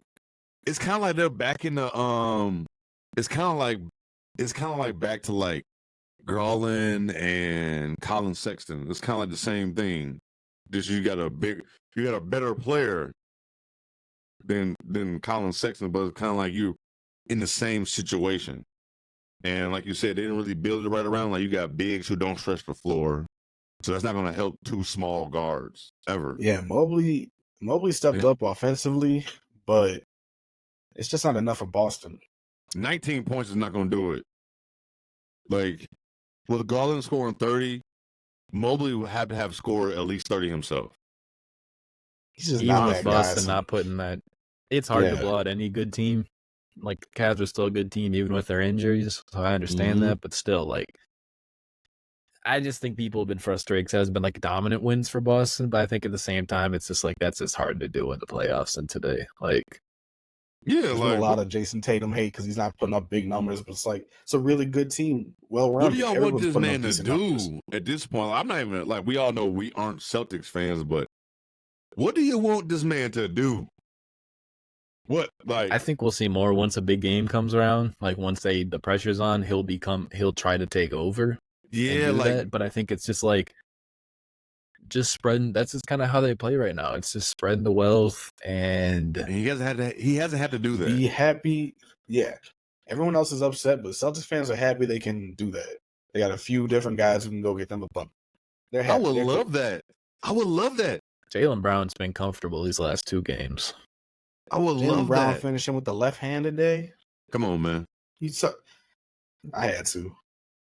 it's kind of like they're back in the it's kind of like back to like Garland and Colin Sexton. It's kind of like the same thing. Just you got a better player than Colin Sexton, but it's kind of like you in the same situation. And like you said, they didn't really build it right around. Like you got bigs who don't stretch the floor, so that's not going to help two small guards ever. Yeah, Mobley stepped up offensively, but it's just not enough for Boston. 19 points is not going to do it. Like, with Garland scoring 30, Mobley would have to have scored at least 30 himself. He's just even not with that Boston guy. not putting that. It's hard to blow out any good team. Like, the Cavs are still a good team, even with their injuries, so I understand that, but still, like, I just think people have been frustrated because it has been, like, dominant wins for Boston, but I think at the same time, it's just, like, that's just hard to do in the playoffs and today. Like, yeah, there's like a lot of Jason Tatum hate because he's not putting up big numbers, but it's like it's a really good team, well-rounded. What do y'all want this man to do numbers. at this point? I'm not even like we all know we aren't Celtics fans, but what do you want this man to do? What like? I think we'll see more once a big game comes around. Like once the pressure's on, he'll try to take over. Yeah, like that. But I think it's just like just spreading. That's just kind of how they play right now. It's just spreading the wealth, and he hasn't had to do that. Be happy, yeah. Everyone else is upset, but Celtics fans are happy they can do that. They got a few different guys who can go get them a bump. They're happy. I would love that. Jaylen Brown's been comfortable these last two games. I would love Brown that. finishing with the left hand today. Come on, man. I had to.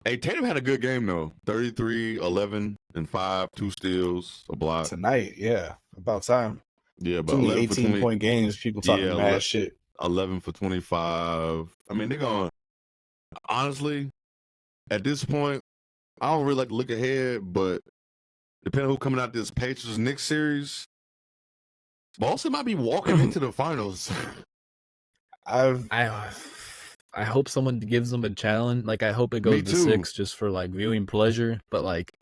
Hey, Tatum had a good game though. 33, 11, and 5, 2 steals, a block Tonight. Yeah, about time. Yeah, but 18-point games. People talking mad shit. 11 for 25. I mean, they're going. Honestly, at this point, I don't really like to look ahead, but depending on who coming out this Pacers Knicks series, Boston might be walking into the finals. I hope someone gives them a challenge. Like I hope it goes to 6 just for like viewing pleasure. But like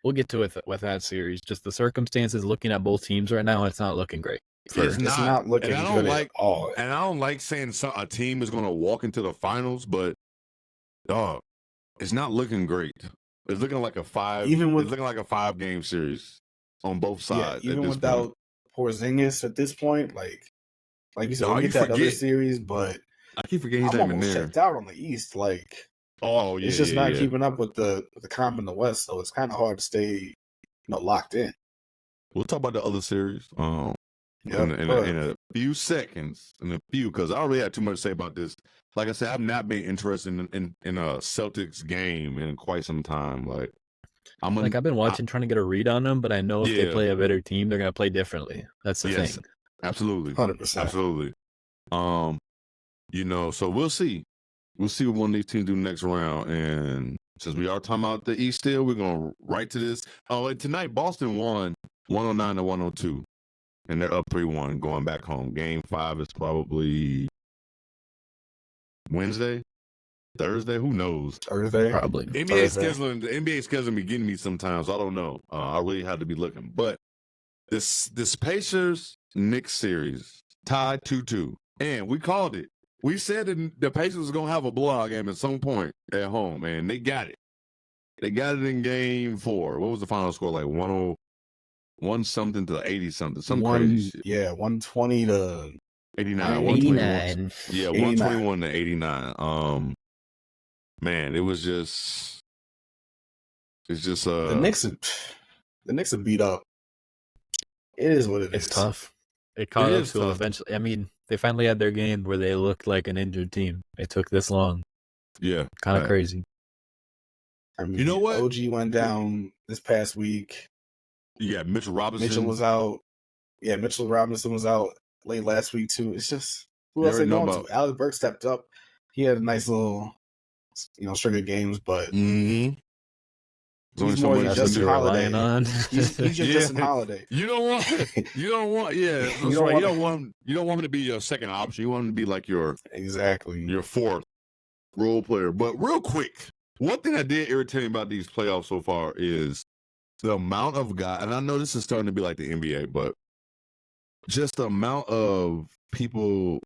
we'll get to it with that series. Just the circumstances looking at both teams right now, it's not looking great. It's not looking good at all. And I don't like saying a team is going to walk into the finals, but dog, it's not looking great. It's looking like a 5-game series on both sides. Yeah, even without Porzingis at this point, like you said, we get that other series, but I keep forgetting he's not even there. Checked out on the East, like it's just not keeping up with the comp in the West, so it's kind of hard to stay, locked in. We'll talk about the other series in a few seconds, because I don't really have too much to say about this. Like I said, I've not been interested in a Celtics game in quite some time. Like I've been watching, trying to get a read on them, but I know if they play a better team, they're gonna play differently. That's the thing. Absolutely, 100%, absolutely. So we'll see. We'll see what one of these teams do next round. And since we are talking about the East still, we're going to right to this. Oh, and tonight, Boston won 109-102. And they're up 3-1 going back home. Game 5 is probably Wednesday? Thursday? Who knows? Thursday? Probably. The NBA scheduling be getting me sometimes. I don't know. I really had to be looking. But this Pacers Knicks series tied 2-2. And we called it. We said the Pacers was gonna have a blowout game at some point at home, and they got it. They got it in game 4. What was the final score? Like 101 something to 80 something. Some crazy shit. Yeah, 120 to 89. 89. Yeah, 121 to 89. Man, it's just the Knicks are beat up. It is what it is. It's tough. It caught up to them eventually. I mean, they finally had their game where they looked like an injured team. It took this long. Yeah. Kind of crazy. I mean, you know what? OG went down this past week. Yeah, Mitchell Robinson. Mitchell was out. Yeah, Mitchell Robinson was out late last week too. It's just who else they going to? Alex Burke stepped up. He had a nice little, string of games, but he's more than Justin Holiday. He's just Justin Holiday. You don't want. Yeah, you don't want him to be your second option. You want him to be like your fourth role player. But real quick, one thing that did irritate me about these playoffs so far is the amount of guys, and I know this is starting to be like the NBA, but just the amount of people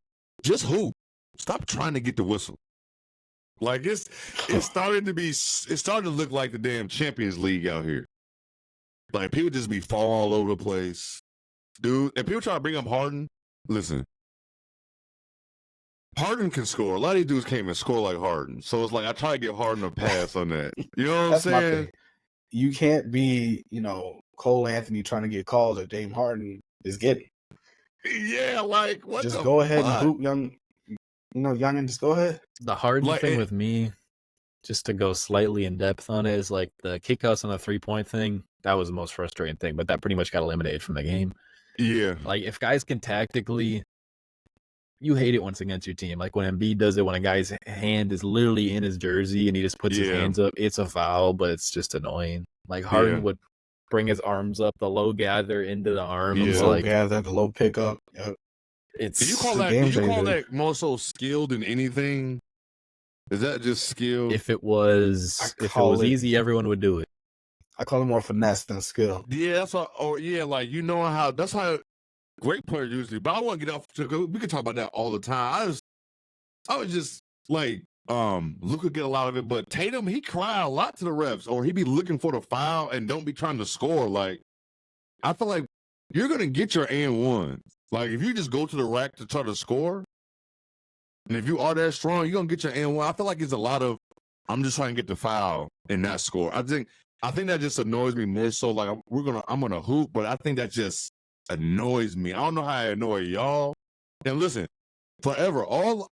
just hoop. Stop trying to get the whistle. Like it's starting to look like the damn Champions League out here. Like people just be falling all over the place. Dude, and people try to bring up Harden. Listen. Harden can score. A lot of these dudes can't even score like Harden. So it's like I try to give Harden a pass on that. You know what I'm saying? You can't be, Karl-Anthony trying to get calls that Dame Harden is getting. Yeah, like what? Just go ahead and hoop, young and just go ahead. The Harden thing with me, just to go slightly in depth on it, is like the kickouts on the 3-point thing. That was the most frustrating thing, but that pretty much got eliminated from the game. Yeah. Like if guys can tactically, you hate it once against your team. Like when Embiid does it, when a guy's hand is literally in his jersey and he just puts his hands up, it's a foul, but it's just annoying. Like Harden would bring his arms up, the low gather into the arm. Yeah, low gather, the low pickup. Yep. Do you call that more so skilled than anything? Is that just skill? If it was easy, everyone would do it. I call it more finesse than skill. Yeah, that's how. Oh, yeah, like that's how great players usually. But I want to get off. We can talk about that all the time. I was just like, Luka get a lot of it, but Tatum, he cry a lot to the refs, or he be looking for the foul and don't be trying to score. Like, I feel like you're gonna get your and-1. Like, if you just go to the rack to try to score, and if you are that strong, you're gonna get your and-1. I feel like it's a lot of I'm just trying to get the foul and not score. I think that just annoys me more. So like I'm gonna hoop, but I think that just annoys me. I don't know how I annoy y'all. And listen, forever, all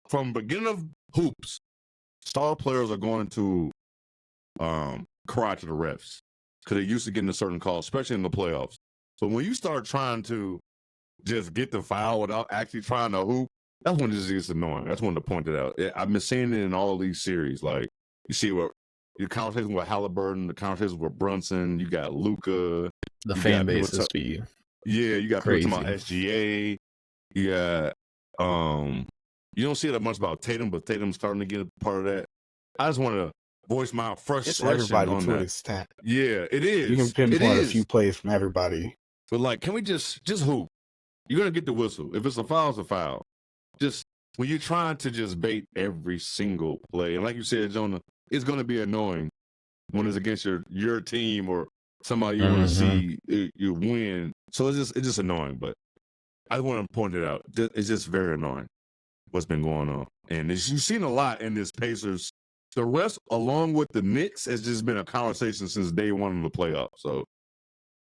from beginning of hoops, star players are going to cry to the refs because they're used to getting a certain call, especially in the playoffs. So when you start trying to just get the foul without actually trying to hoop, that's when it just gets annoying. That's when to point it out. I've been seeing it in all of these series. Like, you see what your conversation with Halliburton, the conversation with Brunson, you got Luka. The fan base is be you got crazy. people talking about SGA. You got you don't see that much about Tatum, but Tatum's starting to get a part of that. I just want to voice my frustration. It's everybody on to that. an extent. Yeah, it is. You can pinpoint a few plays from everybody. But like, can we just hoop? You're gonna get the whistle. If it's a foul, it's a foul. Just when you're trying to just bait every single play, and like you said, Jonah, it's gonna be annoying when it's against your team or somebody you want to see you win. So it's just annoying. But I want to point it out. It's just very annoying what's been going on, and you've seen a lot in this Pacers. The rest, along with the Knicks, has just been a conversation since day one of the playoffs. So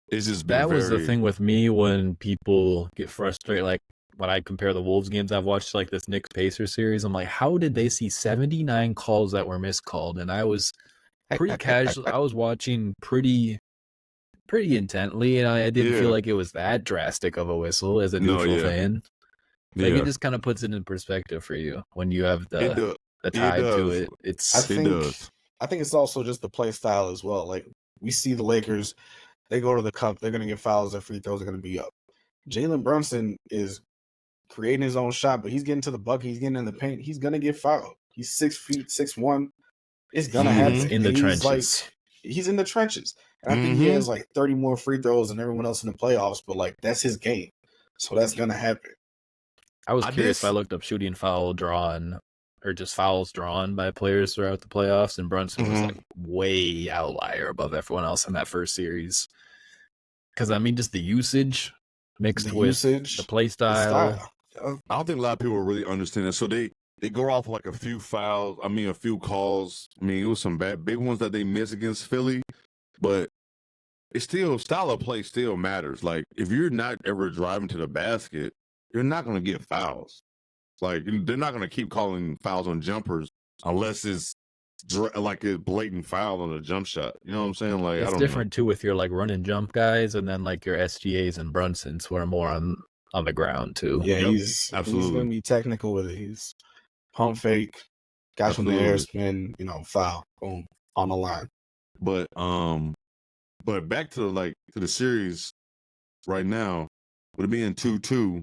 it's just been was the thing with me when people get frustrated. Like when I compare the Wolves games I've watched, like this Knicks Pacers series, I'm like, how did they see 79 calls that were miscalled? And I was pretty casual. I was watching pretty intently, and I didn't feel like it was that drastic of a whistle as a neutral fan. Like it just kind of puts it in perspective for you when you have the tie to it. I think it's also just the play style as well. Like we see the Lakers, they go to the cup, they're gonna get fouls, their free throws are gonna be up. Jalen Brunson is creating his own shot, but he's getting to the bucket, he's getting in the paint, he's gonna get fouled. He's 6 feet, 6'1". It's gonna happen. In the trenches. He's in the trenches. And I think he has like 30 more free throws than everyone else in the playoffs, but like that's his game. So that's gonna happen. I was curious if I looked up shooting foul drawn or just fouls drawn by players throughout the playoffs, and Brunson was like way outlier above everyone else in that first series. Because I mean, just the usage mixed with the play style. I don't think a lot of people really understand that. So they go off like a few fouls. I mean, a few calls. I mean, it was some big ones that they missed against Philly, but it's still style of play still matters. Like if you're not ever driving to the basket, you're not going to get fouls. Like they're not going to keep calling fouls on jumpers unless it's like a blatant foul on a jump shot. You know what I'm saying? Like it's different too with your like run and jump guys, and then like your SGAs and Brunsons who are more on the ground too. Yeah, he's going to be technical with it. He's pump fake, guys from the air spin, foul, boom, on the line. But back to the series right now, with it being 2-2,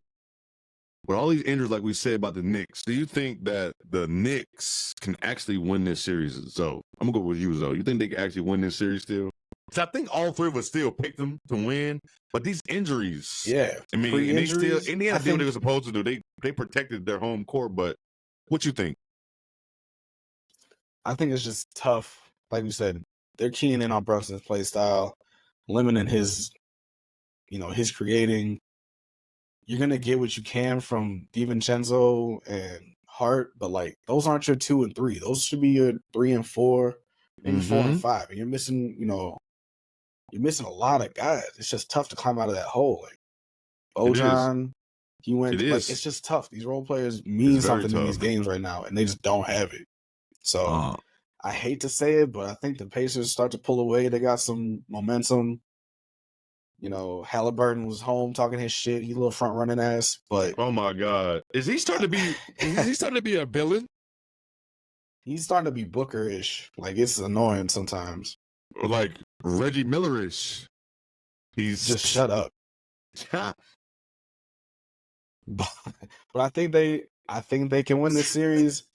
with all these injuries, like we said about the Knicks, do you think that the Knicks can actually win this series? So I'm gonna go with you, Zoe. You think they can actually win this series still? So I think all three of us still picked them to win, but these injuries, I mean, and they still Indiana did what they were supposed to do. They protected their home court, but what you think? I think it's just tough. Like we said, they're keying in on Brunson's play style, limiting his creating. You're going to get what you can from DiVincenzo and Hart, but like those aren't your 2 and 3. Those should be your 3 and 4, maybe 4 and 5. And you're missing, you're missing a lot of guys. It's just tough to climb out of that hole. Like Bojan, he went. It's just tough. These role players mean something in these games right now, and they just don't have it. So I hate to say it, but I think the Pacers start to pull away. They got some momentum. Halliburton was home talking his shit. He a little front running ass, but oh my god, is he starting to be a villain? He's starting to be Booker-ish. Like it's annoying sometimes. Or like Reggie Miller-ish. He's just shut up. But I think they can win this series.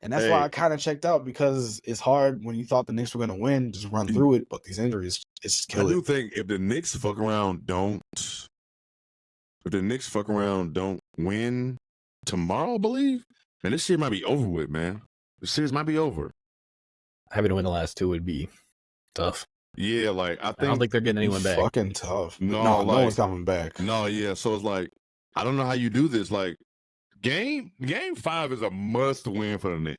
And that's why I kind of checked out, because it's hard when you thought the Knicks were going to win, just run through it. But these injuries, it's killing. I do think if the Knicks fuck around don't win tomorrow, I believe, man, this series might be over with, man. The series might be over. Having to win the last two would be tough. Yeah, like I don't think they're getting anyone back. Fucking tough. No one's coming back. No, yeah. So it's like, I don't know how you do this. Like, Game 5 is a must win for the Knicks.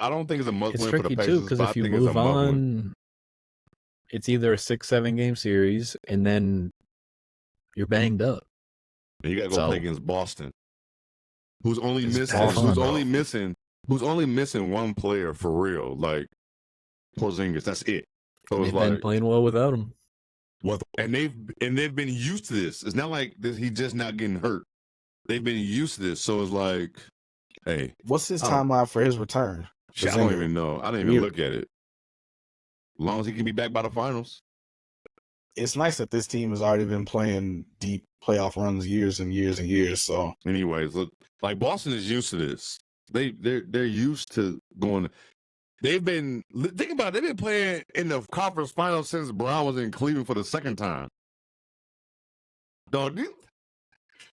I don't think it's a must win for the Pacers. It's tricky too, because if you move on, it's either a 6-7 game series, and then you're banged up. And you got to go play against Boston, who's only missing one player for real, like Porzingis. That's it. So they've been playing well without him. And they've been used to this. It's not like he's just not getting hurt. They've been used to this, so it's like, hey. What's his timeline for his return? I don't even know. I didn't even look at it. As long as he can be back by the finals. It's nice that this team has already been playing deep playoff runs years and years and years. So, anyways, look, like Boston is used to this. They're used to going. Think about it. They've been playing in the conference finals since Brown was in Cleveland for the second time. Dog,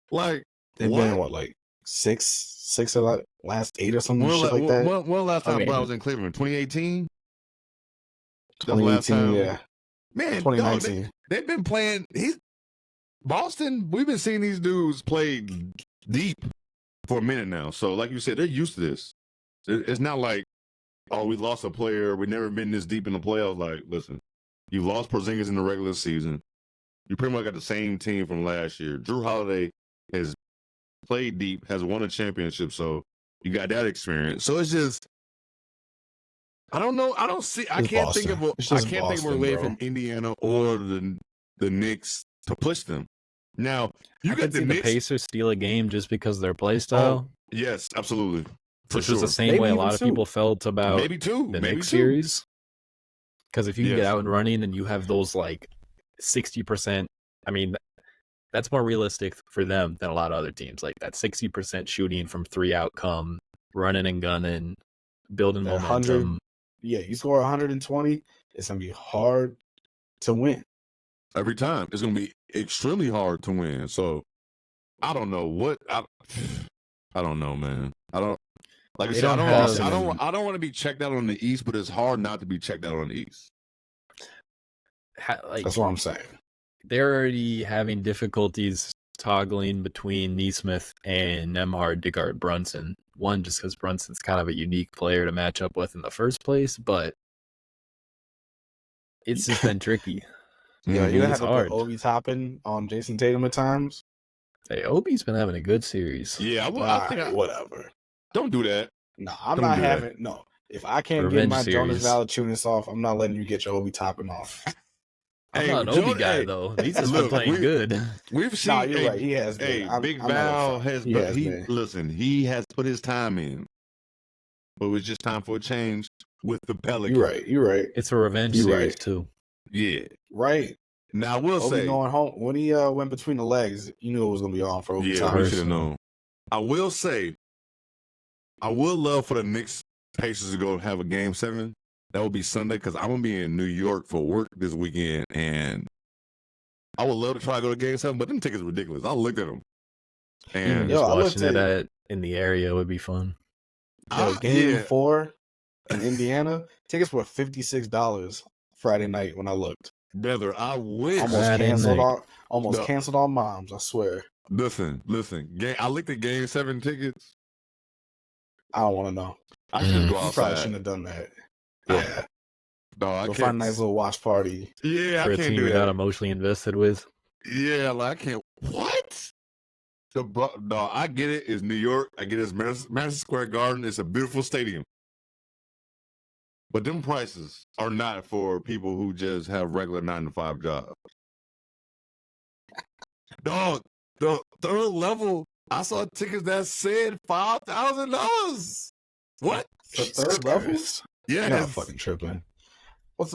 like. They've been like six of the last 8 or something like that. When last time Brown was in Cleveland? 2018? 2018, yeah. Man, 2019. They've been playing. Boston, we've been seeing these dudes play deep for a minute now. So, like you said, they're used to this. It's not like, oh, we lost a player. We've never been this deep in the playoffs. Like, listen, you lost Porzingis in the regular season. You pretty much got the same team from last year. Drew Holiday has played deep, has won a championship, so you got that experience. So it's just, I don't know. I can't think of a way from Indiana or the Knicks to push them. Now you got the Knicks. The Pacers steal a game just because of their play style. Yes, absolutely. Which was the same way a lot of people felt about the Knicks series. Because if you get out and running and you have those like 60%, I mean, that's more realistic for them than a lot of other teams. Like that 60% shooting from 3 outcome, running and gunning, building momentum. Yeah, you score 120, it's going to be hard to win. Every time. It's going to be extremely hard to win. So, I don't know what. I don't know, man. I don't like I They said. don't I don't want to be checked out on the East, but it's hard not to be checked out on the East. That's what I'm saying. They're already having difficulties toggling between Nesmith and Nembhard to guard Brunson. One, just because Brunson's kind of a unique player to match up with in the first place, but it's just been tricky. Yeah, you It's have to hard. put Obi Toppin on Jason Tatum at times. Hey, Obi's been having a good series. Yeah, Whatever. Don't do that. No, I'm Don't not do that. having. No, if I can't Revenge get my Jonas series. Valanciunas off, I'm not letting you get your Obi Toppin off. I'm Hey, not an Obi guy, though. He's just been look, playing good. We've seen. No, you're right. He has been. Hey, Big I'm not Val gonna front. has. He has been. Listen. He has put his time in, but it was just time for a change with the Pelicans. You're right. It's a revenge You're series, right. too. Yeah. Right. Now I will Obi say. going home when he went between the legs, you knew it was gonna be on for Obi Yeah, Toppin. we should have known. I will say, I would love for the Knicks Pacers to go have a game 7. That would be Sunday because I'm gonna be in New York for work this weekend, and I would love to try to go to game 7, but them tickets are ridiculous. I looked at them, and Yo, Just I looked watching at- it in the area would be fun. Game 4 in Indiana, tickets were $56 Friday night when I looked. brother, I wish. Friday night. Almost No. canceled on moms, I swear. Listen. I looked at game 7 tickets. I don't want to know. I should go You probably outside. shouldn't have done that. Yeah. No, I Go can't. find a nice little watch party. Yeah, For I a can't team do you're not that. emotionally invested with. Yeah, like I can't. What? No, I get it. It's New York. I get it. It's Madison Square Garden. It's a beautiful stadium. But them prices are not for people who just have regular 9-to-5 jobs. Dog, the third level, I saw tickets that said $5,000. What? The Jesus third level? Christ. Yeah, You're not fucking tripping. What's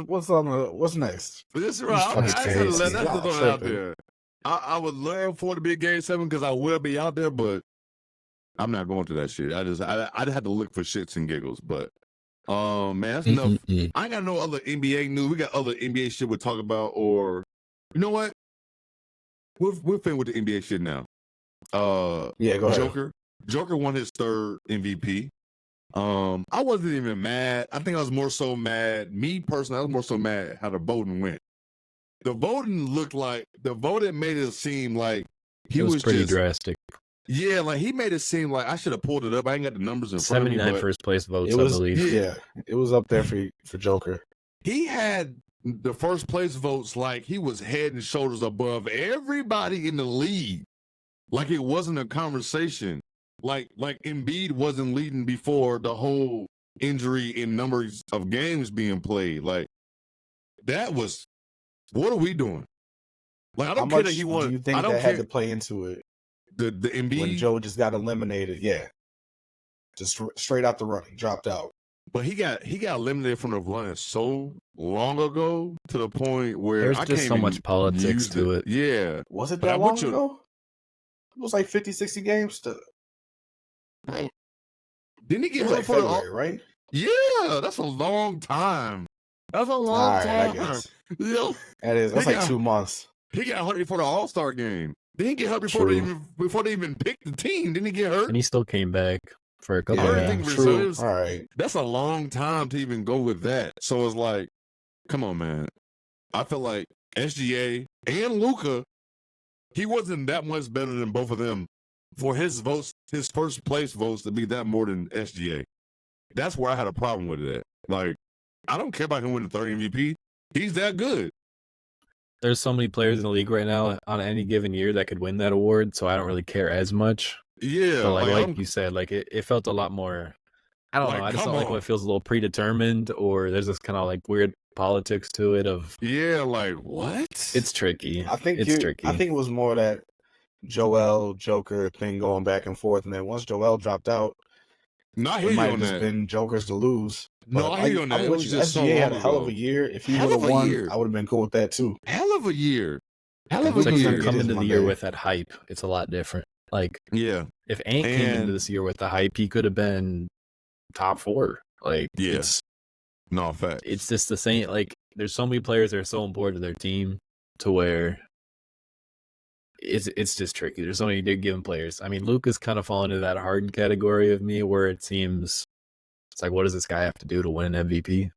next? This is right. fucking That's crazy. the Y'all thing out tripping. there. I would love for it to be a game 7 because I will be out there, but I'm not going to that shit. I'd have to look for shits and giggles. But man, that's enough. I ain't got no other NBA news. We got other NBA shit we'll talk about, or you know what? We're fin with the NBA shit now. Yeah, go ahead. Joker won his 3rd MVP. I wasn't even mad. I think I was more so mad. Me personally, I was more so mad how the voting went. The voting made it seem like he It was pretty just, drastic. Yeah, like he made it seem like I should have pulled it up. I ain't got the numbers in front of me. 79 But first place votes, It I was believe. yeah, it was up there for Joker. he had the first place votes like he was head and shoulders above everybody in the league. Like it wasn't a conversation. Like Embiid wasn't leading before the whole injury in numbers of games being played. Like that was, what are we doing? Like I How don't care much that he won. do you think I don't that care. had to play into it The Embiid, when Joe just got eliminated? Yeah, just straight out the running, dropped out. but he got eliminated from the run so long ago to the point where There's I just can't so even much politics use to it. Yeah, Was it But I that want long you- ago? It was like 50, 60 games. didn't he It get was hurt like for the? February, right? Yeah, that's a long time. That's a long All right, I time. guess. Yo, That's Yeah. like 2 months. he got hurt before the All-Star game. Didn't he get hurt True. before they even picked the team? Didn't he get hurt? And he still came back for a couple Yeah. of Everything games. was- True. it was- All right. That's a long time to even go with that. So it's like, come on, man. I feel like SGA and Luka, he wasn't that much better than both of them for his votes, his first place votes to be that more than SGA. That's where I had a problem with it at. Like, I don't care about him winning the third MVP. He's that good. There's so many players in the league right now on any given year that could win that award, so I don't really care as much. Yeah. But I'm- like you said, like it felt a lot more. I don't Like, know. I just come don't like on. when it feels a little predetermined, or there's this kind of like weird politics to it. Of yeah, like, what? it's tricky. I think it's tricky. I think it was more that Joel Joker thing going back and forth, and then once Joel dropped out, No, I it hear you might on have just that. been Jokers to lose. No, But, I hear you on that. I'm It with was you. just so SGA had long a hell of ago. a year. If he Hell would of have a won, year. I would have been cool with that too. Hell of a year. Hell of It's a It's like year. you come It is into the year Monday. with that hype. It's a lot different. Like Yeah. if Ant came And- into this year with the hype, he could have been top 4. Like Yeah. it's No, fact. it's just the same. Like there's so many players that are so important to their team to where it's just tricky. There's so many given players. I mean, Luka's kind of fallen into that Harden category of me, where it seems it's like, what does this guy have to do to win an MVP?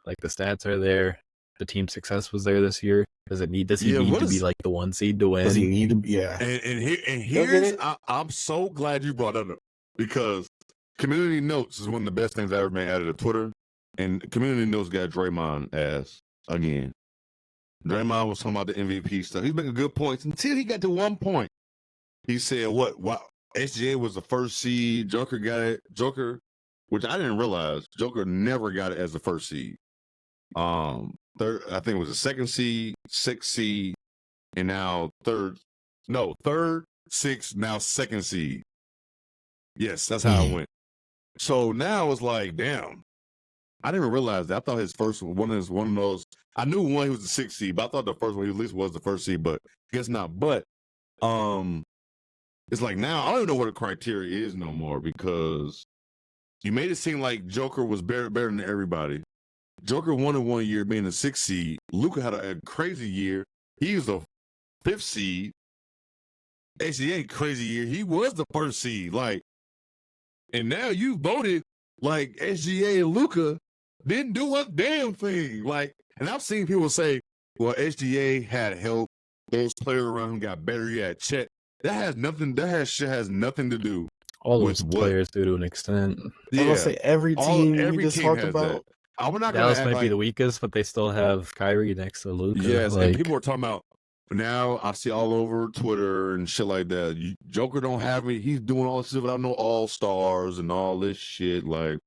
Like the stats are there, the team success was there this year. Does he need to be like the 1 seed to win? Does he need to? Yeah. And here's I'm so glad you brought that up, because community notes is one of the best things I ever made added to Twitter, and community notes got Draymond ass again. Draymond was talking about the MVP stuff. He's making good points until he got to one point. He said, wow, SGA was the first seed. Joker got it. Joker, which I didn't realize, Joker never got it as the first seed. Third, I think it was the second seed, sixth seed, and now third, sixth, now second seed. Yes, that's how it went. So now it's like, damn, I didn't realize that. I thought his first one is one of those. I knew one he was the sixth seed, but I thought the first one he at least was the first seed, but I guess not. But it's like now I don't even know what the criteria is no more, because you made it seem like Joker was better than everybody. Joker won in 1 year being the sixth seed. Luka had a crazy year. He was the fifth seed. SGA crazy year. He was the first seed. Like, and now you voted like SGA and Luka didn't do a damn thing. Like, and I've seen people say, well, SGA had help. Those players around him got better. He had Chet. Shit has nothing to do. All those players do to an extent. Yeah. I was gonna say every team we just talked about. Dallas might be the weakest, but they still have Kyrie next to Luka. Yes, and people are talking about now. I see all over Twitter and shit like that. Joker don't have me. He's doing all this shit without no all-stars and all this shit. Like,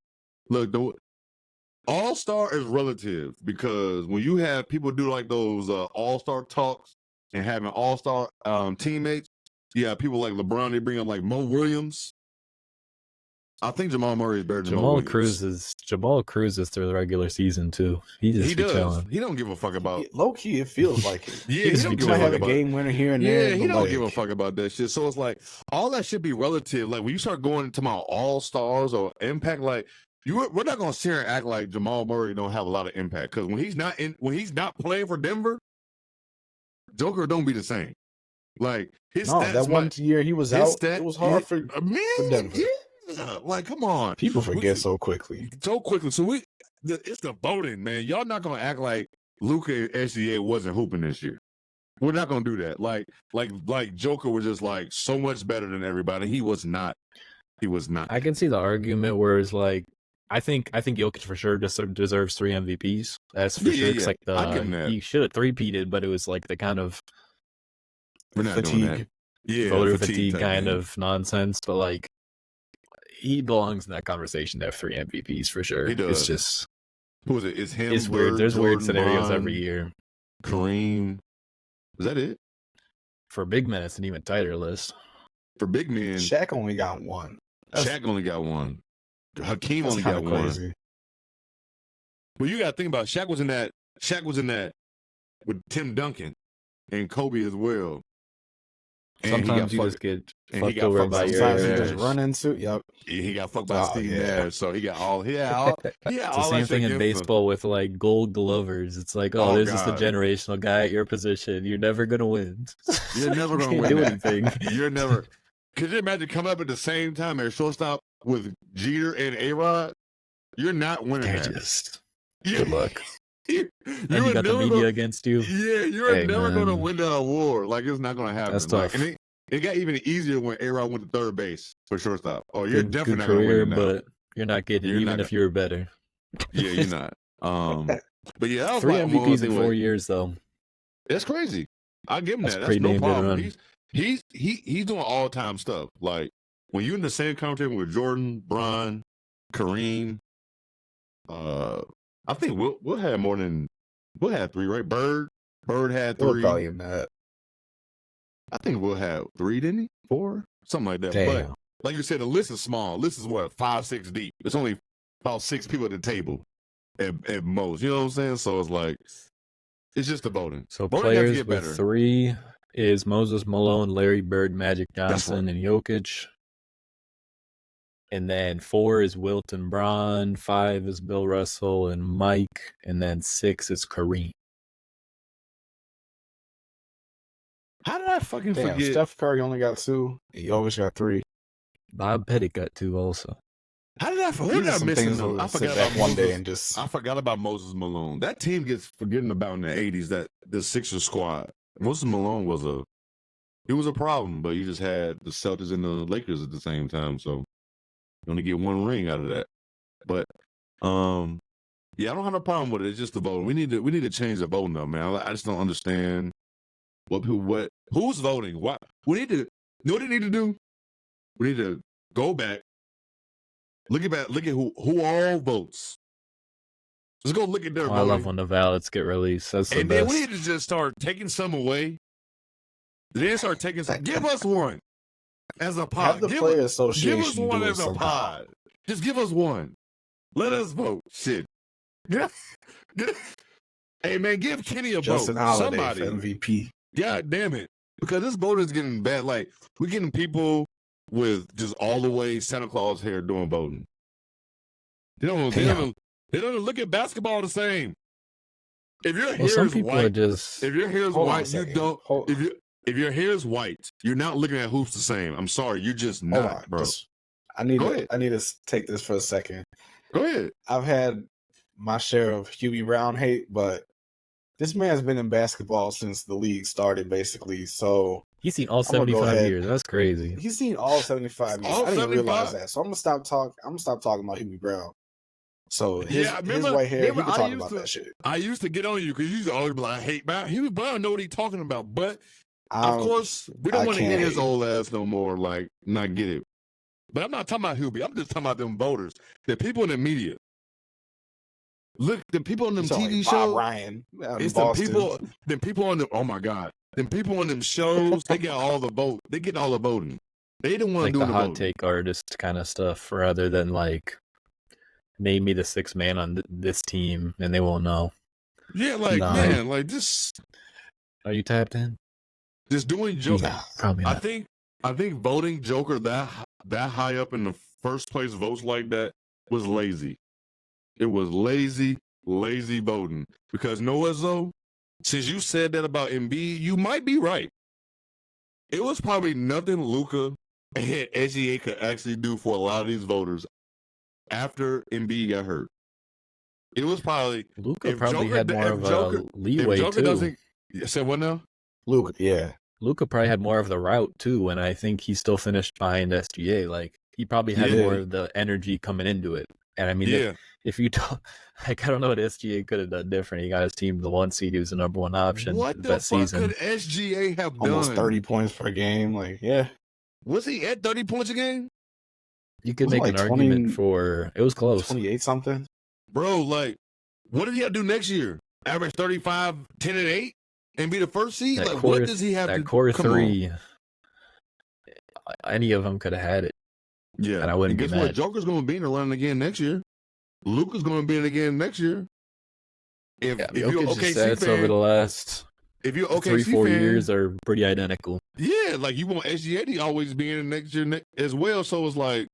look, all-star is relative, because when you have people do like those all-star talks and having all-star teammates, yeah, people like LeBron, they bring up like Mo Williams. I think Jamal Murray is better than Mo Williams. Jamal cruises through the regular season too. He does. Chilling. He don't give a fuck about low key. It feels like it. Yeah, he don't give a fuck have about a game winner here and there. Yeah, he don't give a fuck about that shit. So it's like all that should be relative. Like when you start going into my all stars or impact, like we're not gonna sit here and act like Jamal Murray don't have a lot of impact, because when he's not playing for Denver, Joker don't be the same. Like his stats, that one year he was out, it was hard for Denver. Yeah. Like, come on. People forget so quickly. So it's the voting, man. Y'all not gonna act like Luka and SGA wasn't hooping this year. We're not gonna do that. Like Joker was just like so much better than everybody. He was not. I can see the argument where it's like, I think Jokic for sure deserves 3 MVPs. That's for sure. It's like he should have three-peated, but it was like the kind of fatigue. Voter fatigue kind of nonsense. But like, he belongs in that conversation to have 3 MVPs for sure. He does. It's just, who is it? It's him. It's weird. There's Jordan, weird scenarios Bron, every year. Kareem. Is that it? For big men, it's an even tighter list. For big men, Shaq only got one. Shaq only got one. Hakeem only got crazy. one. Well, you got to think about Shaq was in that with Tim Duncan and Kobe as well. And sometimes you just get fucked over by your Sometimes you just run into. Yep. He got fucked by Steve Nash, so he got all. Yeah, it's the same thing in baseball with like Gold Glovers. It's like, there's just a generational guy at your position. You're never gonna win. You're never gonna win. Do anything. You're never. Could you imagine coming up at the same time at shortstop with Jeter and A-Rod? You're not winning. Good luck. You got the media against you. Yeah, you're never going to win the award. Like, it's not going to happen. That's tough. Like, and it got even easier when A-Rod went to third base for shortstop. Oh, you're definitely not going to win now. But you're not getting it, even if you were better. Yeah, you're not. But yeah, that was 3 MVPs in 4 years, though. That's crazy. I give him that. That's pretty no damn problem. good run. He's doing all-time stuff. Like, when you're in the same conversation with Jordan, Bron, Kareem, I think we'll have more than. We'll have 3, right? Bird had 3. We'll probably that. I think we'll have 3, didn't he? 4? Something like that. Damn. But like you said, the list is small. The list is what, 5, 6 deep. It's only about 6 people at the table at most. You know what I'm saying? So it's like, it's just the voting. So voting players with 3 is Moses Malone, Larry Bird, Magic Johnson, and Jokic. And then 4 is Wilt and Bron, 5 is Bill Russell and Mike, and then 6 is Kareem. How did I fucking Damn, forget? Steph Curry only got 2. He always got 3. Bob Pettit got 2 also. How did I? Who These did are I some miss? things I we'll forgot sit back about one Moses. day and just. I forgot about Moses Malone. That team gets forgetting about in the '80s. That the Sixers squad. Moses Malone was a problem, but you just had the Celtics and the Lakers at the same time, so you only get one ring out of that. But yeah, I don't have a problem with it. It's just the voting. We need to change the voting up, man. I just don't understand who's voting. What we need to you know what they need to do? We need to go back. Look at who all votes. Let's go look at their voting. I love when the ballots get released. That's the and best. then we need to just start taking some away. Then start taking some. Give us one as a pod. Have the player association Give us one do it as a somehow. pod. Just give us one. Let us vote. Shit. Hey man, give Kenny a Justin vote. Holiday Somebody. for MVP. God damn it. Because this voting is getting bad. Like, we're getting people with just all the way Santa Claus hair doing voting. They don't look at basketball the same. If your hair some is people white, are just. if your hair is Hold on a white, you second. don't. Hold- If your hair is white, you're not looking at hoops the same. I'm sorry, you're just Hold not, on. bro. I need Go to. ahead. I need to take this for a second. Go ahead. I've had my share of Hubie Brown hate, but this man's been in basketball since the league started, basically. So He's seen all I'm gonna go 75 ahead. years. That's crazy. he's seen all 75 years. All I didn't realize 75? that. So I'm gonna stop talking about Hubie Brown. So his remember- white hair, he can remember I talk used about to- that shit. I used to get on you because you used to always be like, I hate Brown. Hubie Brown know what he's talking about, but of course, we don't I want to can't hear his hate. old ass no more. Like, not get it. But I'm not talking about Hubie. I'm just talking about them voters, the people in the media. Look, the people on them It's TV like shows. Bob Ryan. Out in It's the Boston. people on the. Oh my God, them people on them shows. They get all the vote. They get all the voting. They the one Like doing the the hot voting. take artist kind of stuff, rather than like name me the sixth man on this team, and they won't know. Yeah, like Nah. man, like just Are you tapped in? doing Joker. Nah. Probably I not. think voting Joker that high up in the first place votes like that was lazy. It was lazy voting. Because Noah, though, since you said that about Embiid, you might be right. It was probably nothing Luka and SGA could actually do for a lot of these voters after Embiid got hurt. It was probably Luka if probably Joker- had more if of Joker- a leeway too. doesn't. You said what now? Luke, yeah. Luka probably had more of the route too, and I think he still finished behind SGA. Like he probably had Yeah. more of the energy coming into it. And I mean, Yeah. if you don't, like, I don't know what SGA could have done different. He got his team the 1 seed. He was the number 1 option. What the best fuck season. could SGA have Almost done? 30 points per game. Like, yeah. Was he at 30 points a game? You could Was it make an like argument 20 for it was close. 28 something. Bro, like, what did he have to do next year? Average 35, 10 and 8, and be the first seed? That Like, core- what does he have to That core come on. 3, any of them could have had it. Yeah. And I wouldn't be guess what? mad. Joker's going to be in the line again next year. Luka's going to be in again next year. If you're Jokic's OKC stats over fan, the last if you're OKC 3-4 fan, years are pretty identical. yeah, like you want SGA to always be in the next year as well. So it's like,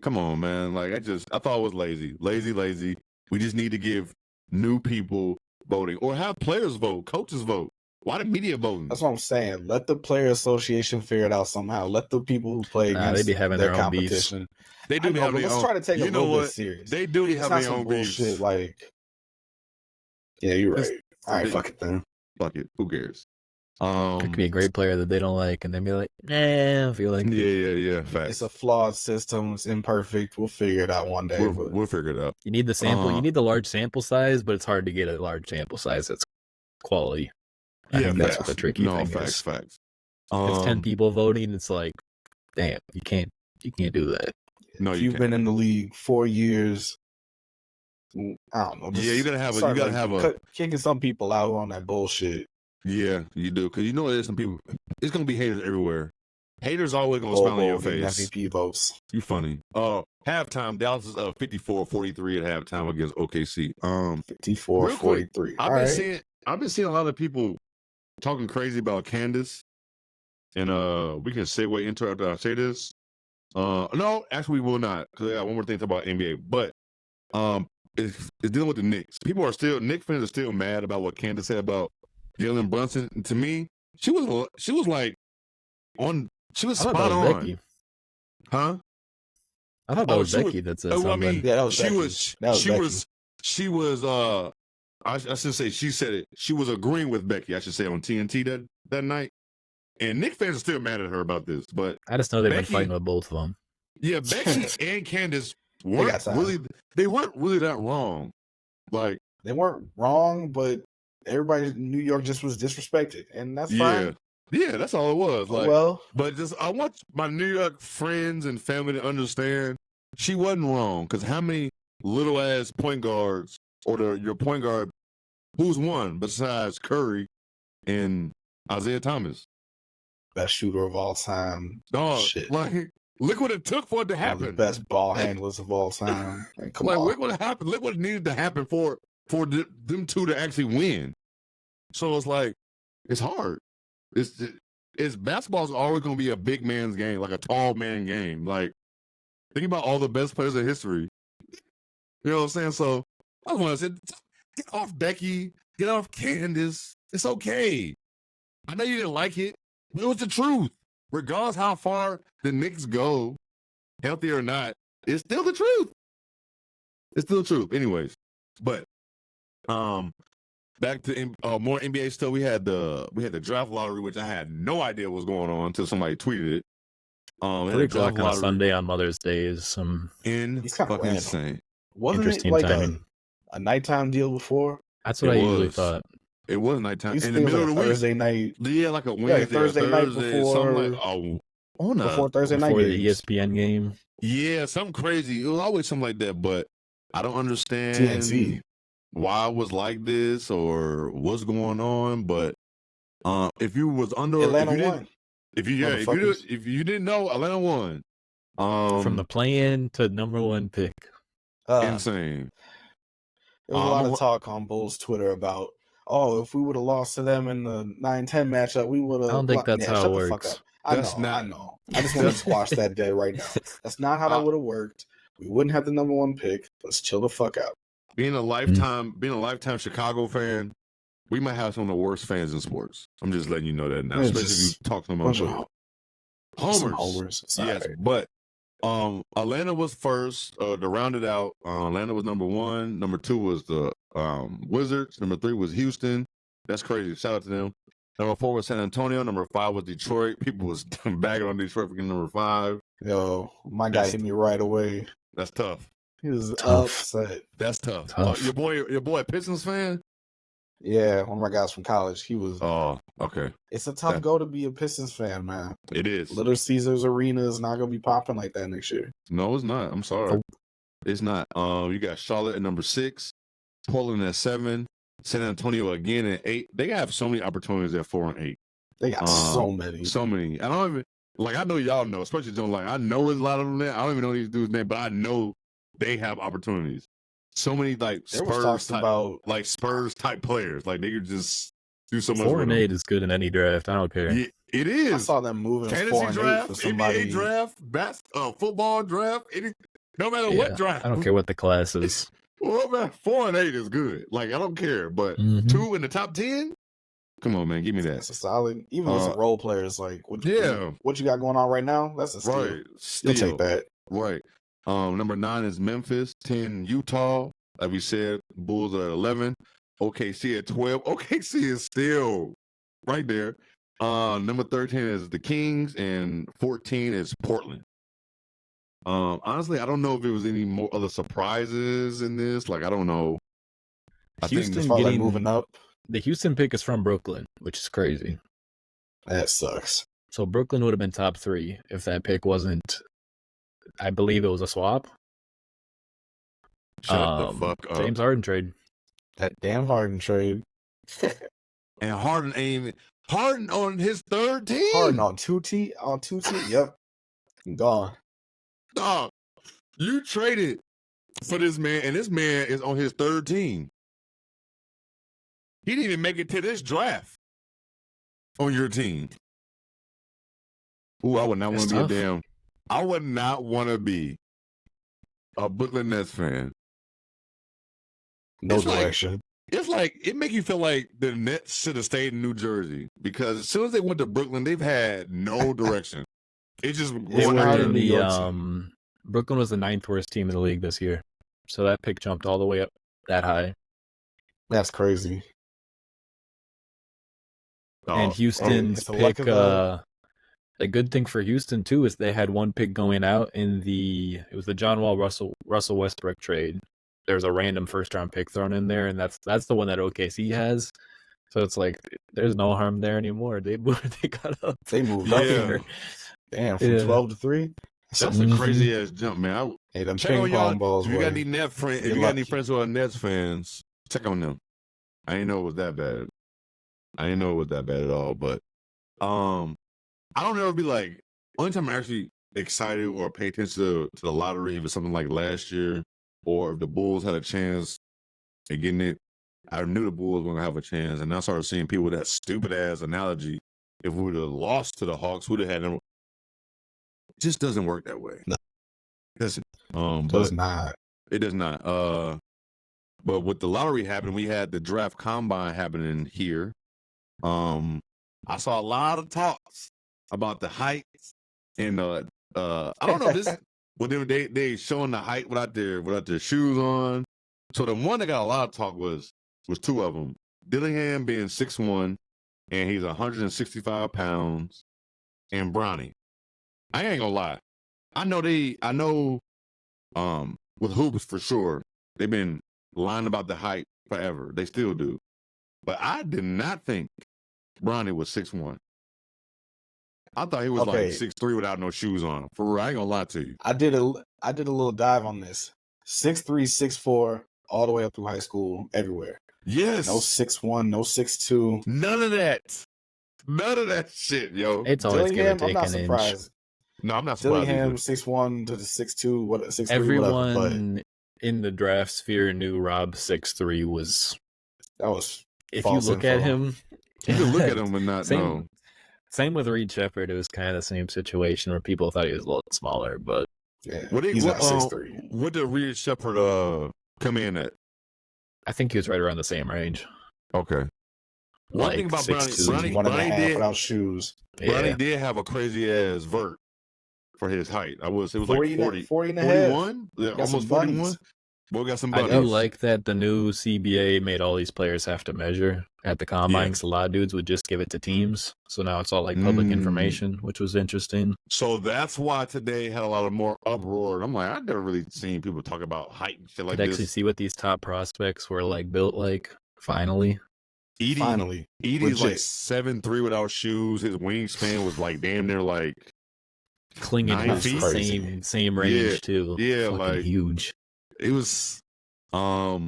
come on, man. Like I thought it was lazy. We just need to give new people voting or have players vote, coaches vote. Why the media voting? That's what I'm saying. Let the player association figure it out somehow. Let the people who play Nah, against they be having their their own beefs. competition. They do I know, have but their let's own. try to take you a know little what? bit serious. They do It's have not their some own beefs. bullshit. Like, yeah, you're right. It's- All right, fuck it then. Fuck it. Who cares? It could be a great player that they don't like, and they'd be like, nah, I feel like Yeah. Facts. It's a flawed system. It's imperfect. We'll figure it out one day. but We'll figure it out. you need the sample. You need the large sample size, but it's hard to get a large sample size that's quality. I think that's what the tricky thing is. Facts. If 10 people voting, it's like, damn, you can't do that. No, if you you've can't. been in the league 4 years, I don't know. Yeah, you gotta have kicking some people out on that bullshit. Yeah, you do. Because you know there's some people. It's gonna be haters everywhere. Haters always gonna smile on your getting face. MVP votes. You funny. Halftime, Dallas is 54-43 at halftime against OKC. 54-43. All right. I've been seeing a lot of people talking crazy about Candace, and we can segue into it after I say this. No, actually we will not, because I got one more thing to talk about NBA. But it's dealing with the Knicks. Knicks fans are still mad about what Candace said about Jalen Brunson. And to me, She was like on. She was I thought spot that was on, Becky. huh? I thought that was she Becky that said well, I something. mean, Yeah, that was she Becky. was. That was She Becky. was. She was. I should say she said it. She was agreeing with Becky. I should say on TNT that night. And Knicks fans are still mad at her about this, but I just know they've been Becky- fighting with both of them. yeah, Becky and Candace got weren't time. really that wrong. Like, They weren't wrong, but everybody in New York just was disrespected, and that's fine. yeah, that's all it was. Like, Well, but just I want my New York friends and family to understand she wasn't wrong. Because how many little ass point guards or your point guard, who's one besides Curry and Isaiah Thomas? best shooter of all time. Dog, Shit. like look what it took for it to One of the happen. best ball handlers of all time. Like, come on. Look what happened. Look what needed to happen for them two to actually win. So it's like it's hard. It's basketball's always going to be a big man's game, like a tall man game. Like think about all the best players in history. You know what I'm saying? So I want to say, get off Becky, get off Candace. It's okay. I know you didn't like it, but it was the truth. Regardless how far the Knicks go, healthy or not, it's still the truth. It's still the truth. Anyways, but back to more NBA stuff. We had the draft lottery, which I had no idea what was going on until somebody tweeted it. 3 o'clock on a Sunday on Mother's Day is some He's kinda fucking random. insane. Wasn't it interesting like timing. a nighttime deal before? That's what It I usually was. thought. It was nighttime Used in to the think it middle was of like the week. Thursday night, Yeah, like a Wednesday, Thursday or night Thursday, something like before Thursday night Before the games. ESPN game. Yeah, something crazy. It was always something like that, but I don't understand TNT. why it was like this or what's going on. But if you was under Atlanta if you won. if you didn't know, Atlanta won. From the play-in to #1 pick. Insane. There was a lot I'm- of talk on Bulls Twitter about, if we would have lost to them in the 9-10 matchup, we would have. I don't think that's how it works. I That's know. not- I know. I just want to squash that day right now. That's not how that would have worked. We wouldn't have the #1 pick. Let's chill the fuck out. Being a lifetime Chicago fan, we might have some of the worst fans in sports. I'm just letting you know that now, It's especially if you just talk to them on bunch of Twitter. Some homers. It's Yes, alright. but Atlanta was first. To round it out, Atlanta was number 1. Number 2 was the Wizards. Number 3 was Houston. That's crazy. Shout out to them. Number 4 was San Antonio. Number 5 was Detroit. People was bagging on Detroit for getting number 5. Yo, my guy hit me right away. That's tough. He was Tough. upset. That's tough. Tough. Your boy, a Pistons fan. Yeah, one of my guys from college. He was. Oh, okay. It's a tough go to be a Pistons fan, man. It is. Little Caesars Arena is not gonna be popping like that next year. No, it's not. I'm sorry. It's not. You got Charlotte at number 6, Portland at 7, San Antonio again at 8. They have so many opportunities at 4 and 8. They got so many. So many. I don't even I know y'all know, especially John. Like I know there's a lot of them there. I don't even know these dudes' name, but I know they have opportunities. So many like There was Spurs talks type, about like Spurs type players. Like they could just do so much. 4 with and them. 8 is good in any draft. I don't care. Yeah, it I is. saw them moving 4 Fantasy and 8 draft, for somebody. NBA draft, football draft. No matter what draft. I don't care what the class is. Well, man, 4 and 8 is good. Like I don't care, but Mhm. 2 in the top 10. Come on, man, give me that. That's a solid. Even with some role players, like what you got going on right now, that's a steal. Right, You'll still take that. right. Number 9 is Memphis. 10 Utah. Like we said, Bulls are at 11. OKC at 12. OKC is still right there. Number 13 is the Kings, and 14 is Portland. Honestly, I don't know if there was any more other surprises in this. Like, I don't know. I Houston As far as like getting moving up, the Houston pick is from Brooklyn, which is crazy. that sucks. So Brooklyn would have been top 3 if that pick wasn't. I believe it was a swap. Shut the fuck up. James Harden trade. That damn Harden trade. And Harden ain't Harden on his 3rd team. Harden on 2T. Yep. Gone. Dog, you traded for this man, and this man is on his 3rd team. He didn't even make it to this draft on your team. Ooh, I would not want to be That's a tough. damn. I would not want to be a Brooklyn Nets fan. No It's like- direction. it's like it make you feel like the Nets should have stayed in New Jersey because as soon as they went to Brooklyn, they've had no direction. It just They going were out in New the York Brooklyn was the 9th worst team in the league this year, so that pick jumped all the way up that high. That's crazy. And Houston's it's the luck pick, of the good thing for Houston too is they had one pick going out it was the John Wall Russell Westbrook trade. There's a random first round pick thrown in there, and that's the one that OKC has. So it's like there's no harm there anymore. They got up. They moved up here. Damn, from 12 to 3. That's a crazy ass jump, man. Hey, them Check on ping y'all. pong balls. If you got any Net friends, if you got any lucky. friends who are Nets fans, check on them. I didn't know it was that bad. I didn't know it was that bad at all. But I don't ever be like. Only time I'm actually excited or pay attention to the lottery if it's something like last year, or if the Bulls had a chance at getting it. I knew the Bulls were gonna have a chance, and I started seeing people with that stupid ass analogy. If we would have lost to the Hawks, we'd have had them. It just doesn't work that way. No. It doesn't. Does not. It does not. But with the lottery happening, we had the draft combine happening here. I saw a lot of talks about the height, and I don't know this. Well, they showing the height without their shoes on. So the one that got a lot of talk was two of them. Dillingham being 6'1", and he's 165 pounds, and Bronny. I ain't gonna lie. I know with hoops for sure, they've been lying about the height forever. They still do. But I did not think Bronny was 6'1". I thought he was like 6'3" without no shoes on. For real, I ain't gonna lie to you. I did a little dive on this. 6'3", 6'4", all the way up through high school, everywhere. Yes. No 6'1", no 6'2". None of that. None of that shit, yo. It's always give or take I'm not an inch. surprised. No, I'm not surprised. Dillingham 6'1" to the 6'2", 6'3", Everyone whatever, in the draft sphere knew Rob 6'3" was. that was. If you look at him, You can look at him and not know. Same with Reed Shepherd. It was kind of the same situation where people thought he was a little smaller, but Yeah, he's not 6'3". What did Reed Shepherd come in at? I think he was right around the same range. Okay. One Like thing about 6'2", Bronny 1.5 did without shoes. Bronny did have a crazy ass vert for his height. It was 40, like 40 and a half. 41? Yeah, Got almost some 41. buttons. Boy got some I buttons. do like that the new CBA made all these players have to measure at the combine. A lot of dudes would just give it to teams. So now it's all like public information, which was interesting. So that's why today had a lot of more uproar. And I'm like, I've never really seen people talk about height and shit like Could this. actually see what these top prospects were like built like. Finally, Finally. Edie's like Legit. 7'3" without shoes. His wingspan was like damn near like clinging 9 to the feet. same range too. Yeah, Fucking like huge. it was. I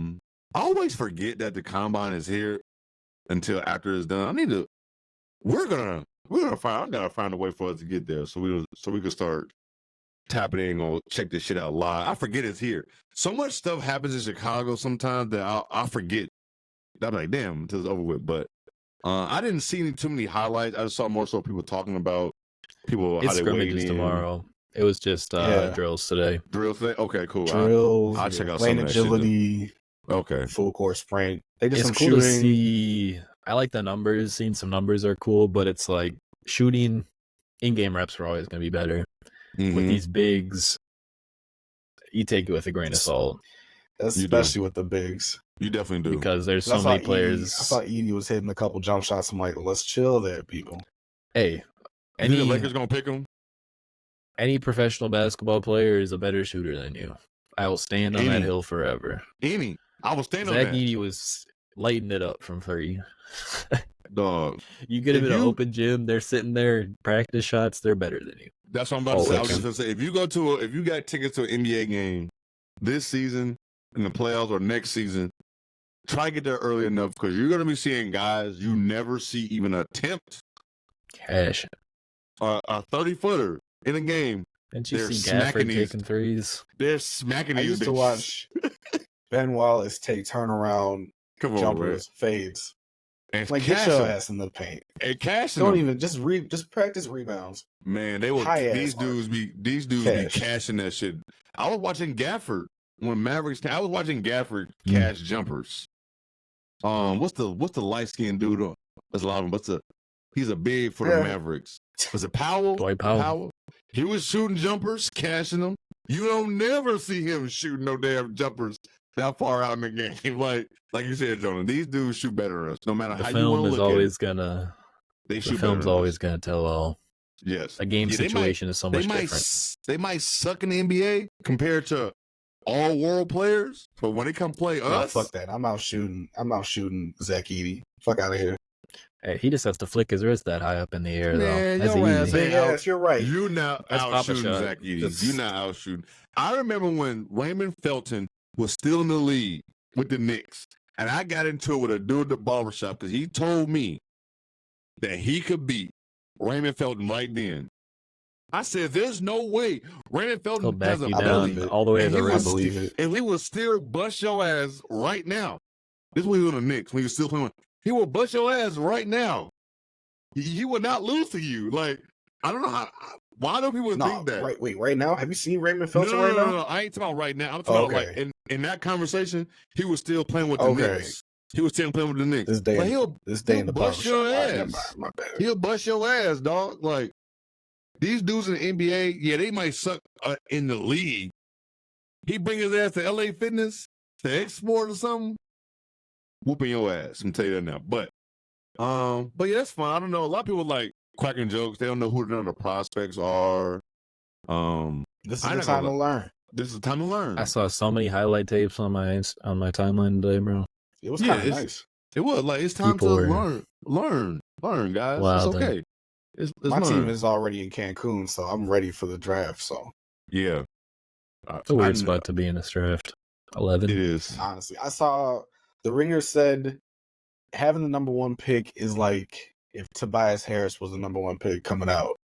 always forget that the combine is here until after it's done. We're gonna find. I gotta find a way for us to get there so we can start tapping in or check this shit out live. I forget it's here. So much stuff happens in Chicago sometimes that I forget. I'm like, damn, until it's over with. But I didn't see too many highlights. I just saw more so people talking about people how It's they weighed scrimmages in. tomorrow. It was just drills today. Drills today? Okay, cool. Drills, I'll check out lane some of that shit, agility, okay. full court sprint. They did It's some cool shooting. to see. I like the numbers. Seeing some numbers are cool, but it's like shooting in-game reps are always going to be better. Mm-hmm. With these bigs, you take it with a grain of salt. Especially with the bigs. You definitely do. Because there's so many players. I saw Edie was hitting a couple jump shots. I'm like, let's chill there, people. Hey, You think the Lakers gonna pick him? any professional basketball player is a better shooter than you. I will stand on that hill forever. I will stand on Zach that. Edey was lighting it up from 3. Dog. You get him If in an you- open gym, they're sitting there practice shots, they're better than you. That's what I'm about to say. I was Always. just gonna say, if you got tickets to an NBA game this season in the playoffs or next season, try to get there early enough because you're gonna be seeing guys you never see even attempt Cash. a 30-footer in a game. Didn't you They're see smacking Gafford these- taking threes? They're smacking I these used to bitches. watch Ben Wallace take turnaround Come on, jumpers, fades. man. And Like, get cash your them. ass in the paint. And cash Don't them. even just practice rebounds. Man, they were High-ass these dudes be Cash. cashing that shit. I was watching Gafford when Mavericks. I was watching Gafford cash jumpers. What's the light skinned dude? That's a lot of him. He's a big for the Mavericks. Was it Powell? Dwight Powell. He was shooting jumpers, cashing them. You don't never see him shooting no damn jumpers that far out in the game. Like you said, Jonah, these dudes shoot better than us. No matter how you want to look at it. The film's always gonna tell all. Yes. A game situation is so much different. They might suck in the NBA compared to all world players, but when they come play us, fuck that. I'm out shooting Zach Edey. Fuck out of here. Hey, he just has to flick his wrist that high up in the air, though. That's easy. Yes, you're right. You're not out shooting Zach Edey. You're not out shooting. I remember when Raymond Felton was still in the league with the Knicks, and I got into it with a dude at the barbershop because he told me that he could beat Raymond Felton right then. I said, "There's no way Raymond Felton has a ability all the way to the rim." I believe it, and he will still bust your ass right now. This is when he was on the Knicks. When he was still playing, he will bust your ass right now. He will not lose to you. Like, I don't know why do people think that? Right now? Have you seen Raymond Felton right now? No. I ain't talking about right now. I'm talking about like in that conversation, he was still playing with the Knicks. He was still playing with the Knicks. This day in the bust your ass. My bad. He'll bust your ass, dog. Like, these dudes in the NBA, yeah, they might suck in the league. He bring his ass to LA Fitness to export or something, whooping your ass. I'm tell you that now. But yeah, that's fine. I don't know. A lot of people like cracking jokes. They don't know who none of the prospects are. This is the time to learn. This is the time to learn. I saw so many highlight tapes on my timeline today, bro. It was kind of nice. It was like it's time to learn, guys. Wow, it's okay. My team is already in Cancun, so I'm ready for the draft. So yeah, it's a weird spot to be in this draft. 11. It is. Honestly, I saw the Ringer said having the number 1 pick is like if Tobias Harris was the number 1 pick coming out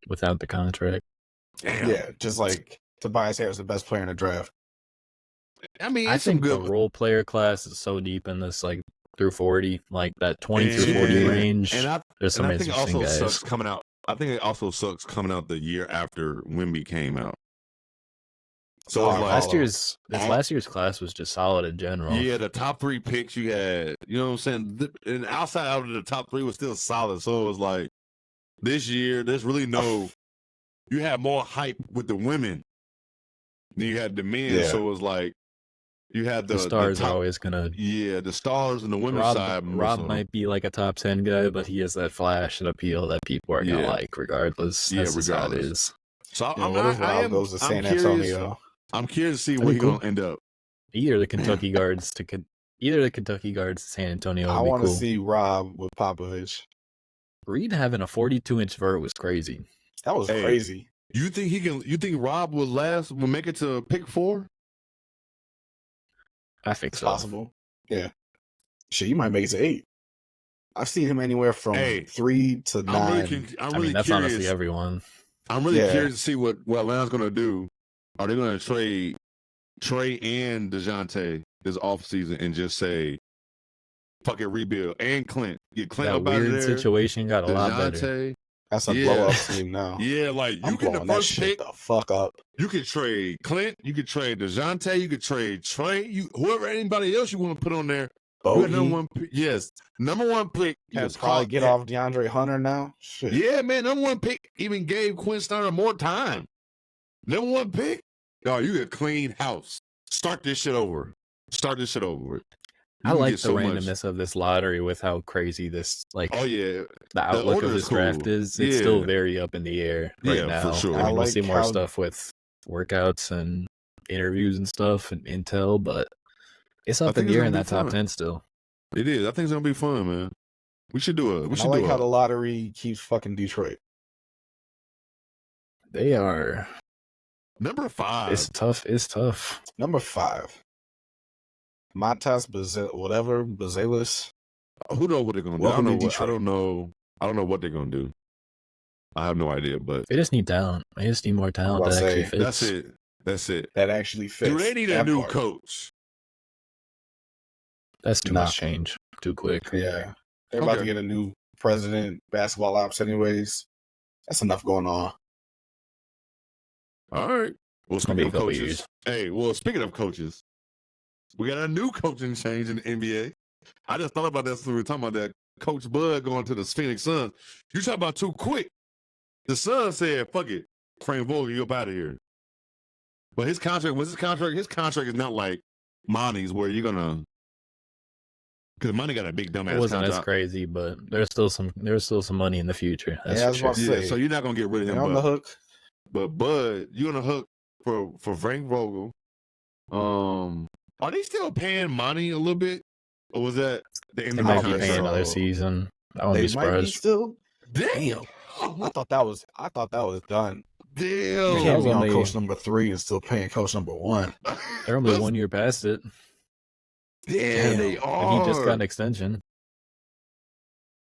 without the contract. Damn. Yeah, just like Tobias Harris, the best player in the draft. I mean, I think the role player class is so deep in this, like through 40, like that 20 through 40 range. There's some interesting guys. Sucks coming out. I think it also sucks coming out the year after Wnba came out. So last year's class was just solid in general. Yeah, the top 3 picks you had, you know what I'm saying? And outside out of the top 3 was still solid. So it was like this year, there's really you had more hype with the women than you had the men. Yeah. So it was like you had the stars are always gonna. Yeah, the stars and the women's side. Rob might be like a top 10 guy, but he has that flash and appeal that people are gonna like regardless. Yeah, regardless. How it is. So what if Rob goes to San Antonio? I'm curious to see where he's gonna end up. Either the Kentucky guards to San Antonio. I want to see Rob with Popovich. Reed having a 42-inch vert was crazy. That was crazy. You think Rob will make it to pick 4? I think so. Possible. Yeah. Shit, you might make it to 8. I've seen him anywhere from 3 to 9. I'm really that's curious. Honestly everyone. I'm really curious to see what Atlanta's going to do. Are they going to trade Trey and DeJounte this offseason and just say, fuck it, rebuild? And Clint. Get Clint up out of there. Situation got a lot better. That's a blow-up team now. Yeah, like you get the first pick. The fuck up. You could trade Clint. You could trade DeJounte. You could trade Trey. Anybody else you want to put on there. Number 1 pick. Yes, number 1 pick has probably get off DeAndre Hunter now. Shit. Yeah, man, number 1 pick even gave Quinn Snyder more time. Number 1 pick. No, you get a clean house. Start this shit over. I like the randomness of this lottery with how crazy this, like, the outlook of this draft is. It's still very up in the air right now. For sure. I mean, we'll see more stuff with workouts and interviews and stuff and intel, but it's up in the air in that top 10 still. It is. I think it's going to be fun, man. We should do it. I like how the lottery keeps fucking Detroit. They are number 5. It's tough. Number 5. Matas, Bazelis. Who knows what they're gonna do? I don't know what they're gonna do. I have no idea, but they just need talent. They just need more talent that actually fits. That's it. That actually fits. Do they need a new coach? That's too much change. Too quick. Yeah. They're about to get a new president, basketball ops anyways. That's enough going on. All right. Well, speaking of coaches. Hey, speaking of coaches. We got a new coaching change in the NBA. I just thought about that when we were talking about that Coach Bud going to the Phoenix Suns. You talk about too quick. The Suns said, fuck it. Frank Vogel, you up out of here. But his contract is not like Monty's where you're gonna, because Monty got a big dumbass It wasn't contract. as crazy, but there's still some money in the future. That's I was about to say, so you're not gonna get rid of him. on the hook. But Bud, you on the hook for Frank Vogel. Are they still paying Monty a little bit, or was that the end They of the might be contract? paying another season. I won't They be might be surprised. still. Damn. I thought that was done. You Damn. can't be on only- coach number 3 and still paying coach number 1. They're only 1 year past it. Damn, they And are. he just got an extension.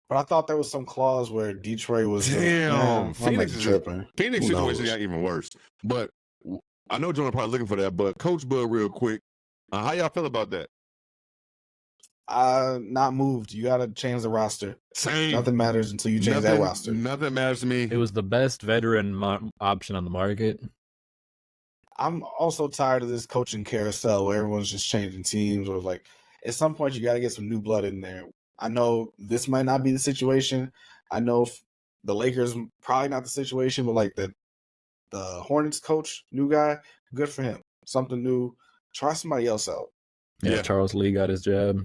But I thought there was some clause where Detroit was. Damn. Phoenix is tripping. Phoenix Who situation knows? got even worse. But I know Jonah probably looking for that. But Coach Bud, real quick, how y'all feel about that? Not moved. You got to change the roster. Same. Nothing matters until you change that roster. Nothing matters to me. It was the best veteran option on the market. I'm also tired of this coaching carousel where everyone's just changing teams. Or like, at some point, you got to get some new blood in there. I know this might not be the situation. I know the Lakers probably not the situation, but like the Hornets coach, new guy, good for him. Something new. Try somebody else out. Yeah, Charles Lee got his job.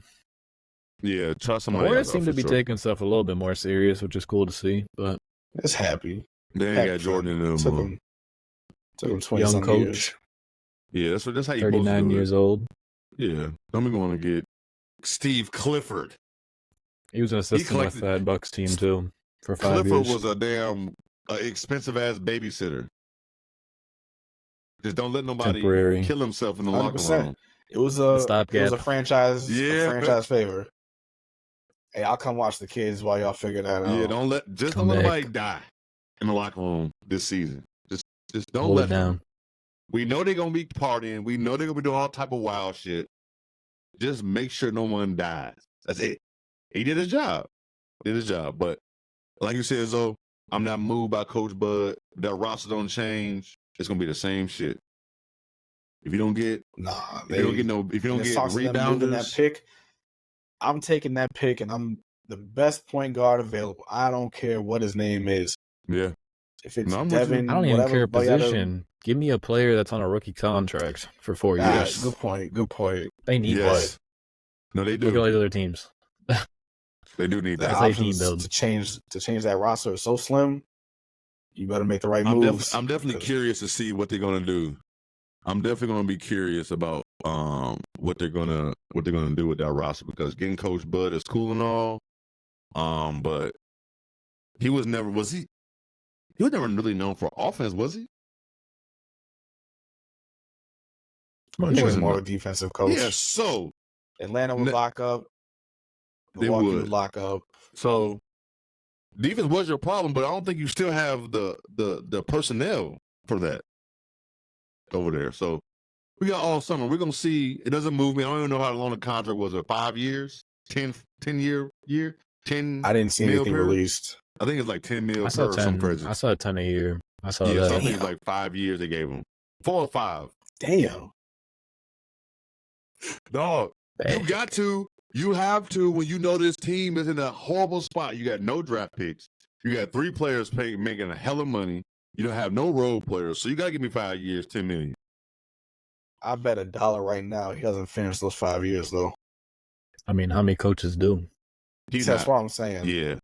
Yeah, trust The somebody Hornets else seem out to for be sure. taking stuff a little bit more serious, which is cool to see. But It's happy. They ain't got Jordan in them. Took him 20 young some coach, years. Yeah, that's how you supposed to 39 do years it. old. Yeah, I'm going to get Steve Clifford. He was an assistant with that Bucks team too for 5 Clifford years. was a damn expensive ass babysitter. Just don't let nobody Temporary. kill himself in the locker 100%. room. It was The a stopgap. franchise Yeah. a franchise favor. Hey, I'll come watch the kids while y'all figure that out. Yeah, don't let Come back. nobody die in the locker room this season. Just don't Hold let it them. down. We know they're gonna be partying. We know they're gonna be doing all type of wild shit. Just make sure no one dies. That's it. He did his job. But like you said, Zoe, I'm not moved by Coach Bud. That roster don't change. It's gonna be the same shit. If you don't get, Nah, if you don't get moving that rebounders, pick, I'm taking that pick, and I'm the best point guard available. I don't care what his name is. yeah, If it's No, I'm with you. Devin, I don't even whatever, care but you gotta- position. Give me a player that's on a rookie contract for 4 years. Yes. Good point. They need yes. No, they one. Look at all do. the other teams. They do need The that. That's how you options build. to change that roster is so slim. You better make the right I'm moves. definitely because curious to see what they're gonna do. I'm definitely gonna be curious about what they're gonna do with that roster, because getting Coach Bud is cool and all, but he was never really known for offense, was he? He was wasn't more no- of a defensive coach. Yeah, so Atlanta would Ne- lock up. They Milwaukee would. would lock up. so defense was your problem, but I don't think you still have the personnel for that over there. So we got all summer. We're gonna see. It doesn't move me. I don't even know how long the contract was. 5 years, 10 year, 10. I didn't see Mil anything period? released. I think it's like 10 mil I per saw or some 10. crazy. I saw 10 a year. I saw Yeah, so I that. think it's like 5 years they gave him. 4 or 5. Damn. Dog, you have to, when you know this team is in a horrible spot. You got no draft picks. You got 3 players making a hell of money. You don't have no role players. So you got to give me 5 years, 10 million. I bet $1 right now he doesn't finish those 5 years though. I mean, how many coaches do? He's That's not. what I'm saying. Yeah.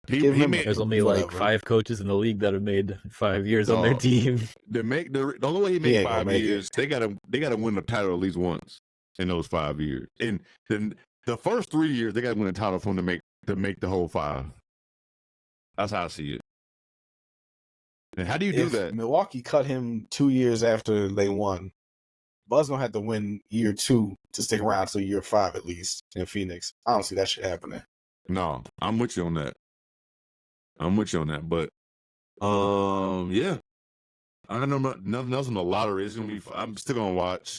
Give him made, There's only like Whatever. 5 coaches in the league that have made 5 years on their Dog. team. the only way he He made ain't gonna 5 make it. years, they gotta win the title at least once in those 5 years. And then the first 3 years, they gotta win the title for him to make the whole 5. That's how I see it. And how do you do If that? Milwaukee cut him 2 years after they won, Buzz gonna have to win year 2 to stick around till year 5 at least in Phoenix. I don't see that shit happening. No, I'm with you on that. But yeah. I don't know nothing else on the lottery. It's gonna be. I'm still gonna watch.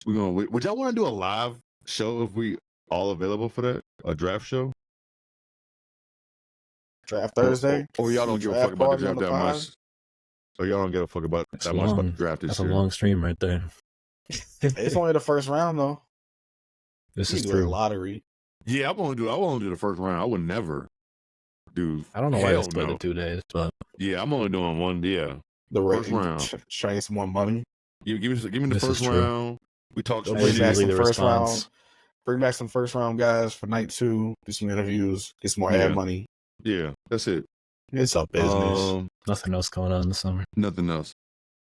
Would y'all want to do a live show if we all available for that? A draft show? Draft Thursday. Or y'all don't give a Draft fuck about the party on draft the that pod? much? Or y'all don't give a fuck about That's that much about long. the draft this That's a year? long stream right there. It's only the first round though. This You is can do a true. lottery. Yeah, I want to do the first round. I would never do. I don't know why they hell split no. it 2 days, but Yeah, I'm only doing one. Yeah, The first round. Try to get some more money. Give me the This first is true. round. We talk They'll some bring That's back shit. usually some the first response. round. Bring back some first round guys for night 2. Do some interviews. Get some more ad money. Yeah, that's it. It's a business. Nothing else going on in the summer. Nothing else.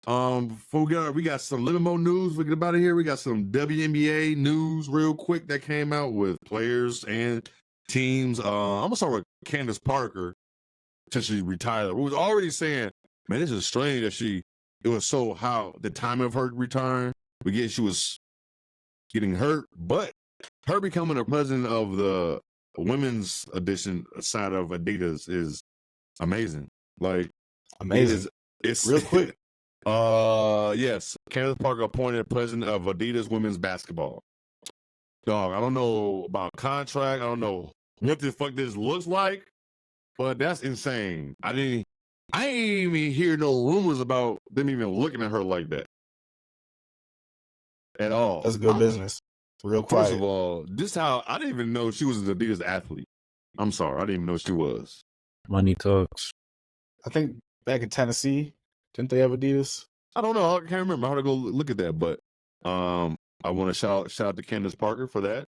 Before we got some little more news. We get about it here. We got some WNBA news real quick that came out with players and teams. I'm gonna start with Candace Parker, since she retired. We was already saying, man, this is strange that it was so how the time of her retiring. We get she was getting hurt, but her becoming the president of the women's edition side of Adidas is amazing. Like Amazing. It's Real quick. Yes. Candace Parker appointed president of Adidas women's basketball. Dog, I don't know about contract. I don't know what the fuck this looks like, but that's insane. I ain't even hear no rumors about them even looking at her like that at all. That's good business. Real quiet. First of all, this how I didn't even know she was an Adidas athlete. I'm sorry, I didn't even know she was. Money talks. I think back in Tennessee, didn't they have Adidas? I don't know. I can't remember. I had to go look at that, but I want to shout out to Candace Parker for that.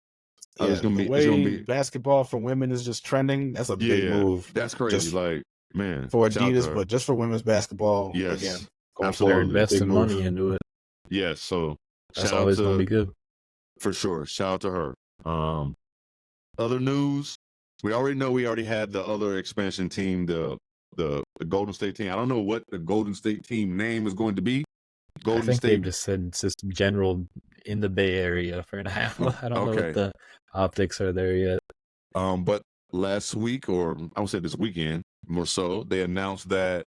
Yeah, it's gonna be basketball for women is just trending. That's a big move. That's crazy. Just like, man, for shout out to Adidas, her. but just for women's basketball. Yes, again, absolutely. They're forward, investing big money move. into it. Yes, so That's shout always out going to be good. for sure. Shout out to her. Other news, we already had the other expansion team, the Golden State team. I don't know what the Golden State team name is going to be. I think they've just said it's just general in the Bay Area for now. I don't know what the optics are there yet. But last week, or I would say this weekend, more so, they announced that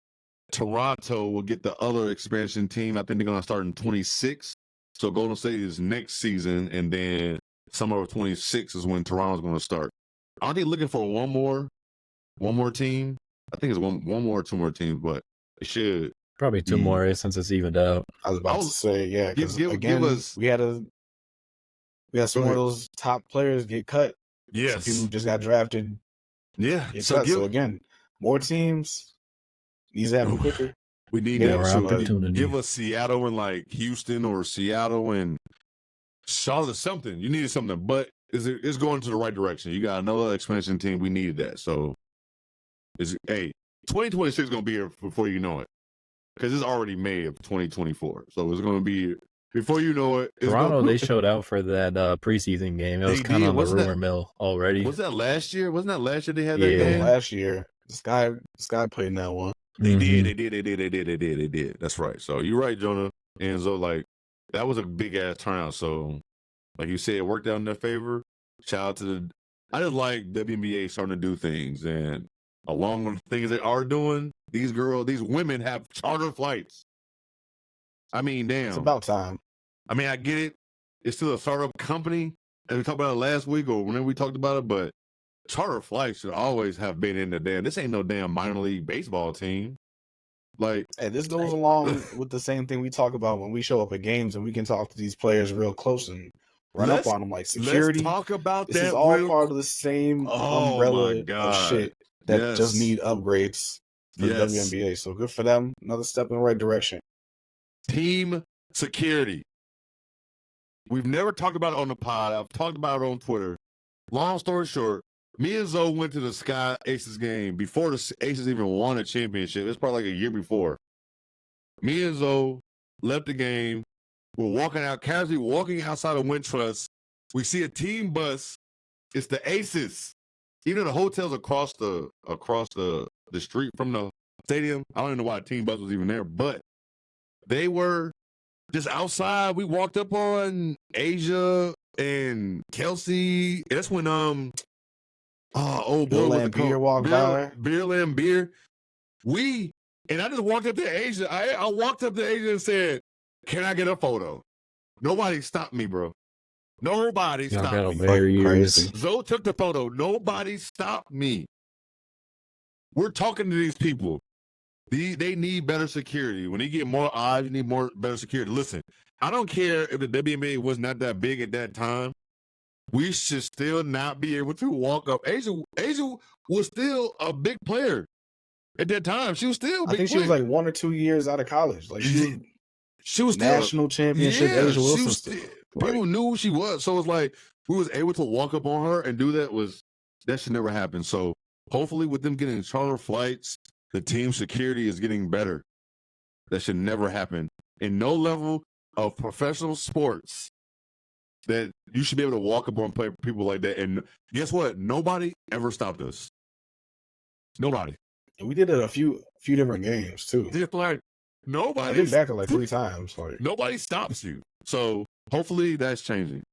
Toronto will get the other expansion team. I think they're going to start in 26. So Golden State is next season, and then summer of 26 is when Toronto's going to start. Aren't they looking for one more team? I think it's one more, 2 more teams, but they should. Probably 2 more since it's evened out. I was about to say, yeah, because again, we had some of those top players get cut. Yes, some people just got drafted. Yeah, so again, more teams needs to happen quicker. We need more opportunity. Give us Seattle and like Houston or Seattle and Charlotte something. You needed something, but it's going to the right direction. You got another expansion team. We needed that. So, 2026 is going to be here before you know it. Because it's already May of 2024. So it's going to be, before you know it. Toronto, they showed out for that preseason game. It was kind of on the rumor mill already. Was that last year? Wasn't that last year they had that game? Last year. This guy played in that one. They did. That's right. So you're right, Jonah. And so, like, that was a big-ass turnout. So, like you said, it worked out in their favor. Shout out to I just like WNBA starting to do things. And along with the things they are doing, these women have charter flights. I mean, damn. It's about time. I mean, I get it. It's still a startup company. And we talked about it last week or whenever we talked about it, but charter flights should always have been in the damn. This ain't no damn minor league baseball team. Like, hey, this goes along with the same thing we talk about when we show up at games and we can talk to these players real close and run up on them like security. Let's talk about this that. Is all part of the same umbrella of shit that just need upgrades for the WNBA. So good for them. Another step in the right direction. Team security. We've never talked about it on the pod. I've talked about it on Twitter. Long story short, me and Zoe went to the Sky Aces game before the Aces even won a championship. It's probably like a year before. Me and Zoe left the game. We're casually walking outside of Wintrust. We see a team bus. It's the Aces. Even though the hotel's across the street from the stadium. I don't even know why a team bus was even there, but they were just outside. We walked up on Asia and Kelsey. That's when Bill and Beer walked by. Bill and Beer. And I just walked up to Asia. I walked up to Asia and said, "Can I get a photo?" Nobody stopped me, bro. Nobody stopped me. Zoe took the photo. Nobody stopped me. We're talking to these people. They need better security. When they get more eyes, you need better security. Listen, I don't care if the WNBA was not that big at that time. we should still not be able to walk up. Asia was still a big player at that time. She was still a big I think she player. was like 1 or 2 years out of college. Like she was still national championship. Yeah, Asia Wilson. people knew who she was. So it's like we was able to walk up on her and do that should never happen. So hopefully with them getting charter flights, the team security is getting better. That should never happen. In no level of professional sports that you should be able to walk up on people like that. And guess what? Nobody ever stopped us. Nobody. And we did it a few different games too. Just like I nobody. did back it like 3 times. Like Nobody stops you. So hopefully that's changing.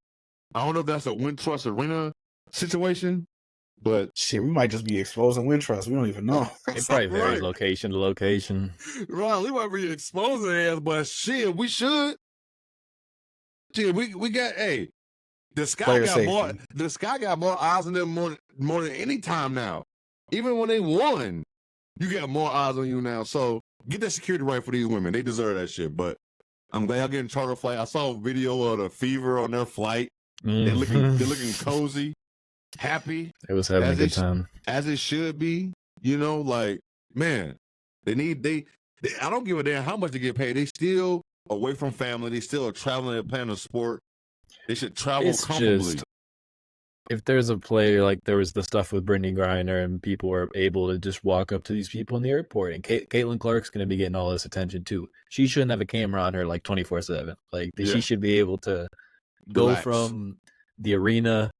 I don't know if that's a Wintrust Arena situation, but shit, we might just be exposing Wintrust. We don't even know. It probably varies location to location. Right, we might be exposing ass, but shit, we should. Shit, we got the Sky Player got safety. more. The Sky got more eyes on them more than any time now. Even when they won, you got more eyes on you now. So get that security right for these women. They deserve that shit. But I'm glad y'all getting charter flight. I saw a video of the fever on their flight. They're looking cozy, happy. It was having a good time. As it should be. You know, like, man, they I don't give a damn how much they get paid. They still away from family. They still are traveling and playing a sport. They should travel comfortably. If there's a player, like there was the stuff with Brittany Griner and people were able to just walk up to these people in the airport, and Caitlin Clark's going to be getting all this attention too. She shouldn't have a camera on her like 24/7. Like she should be able to go from the arena,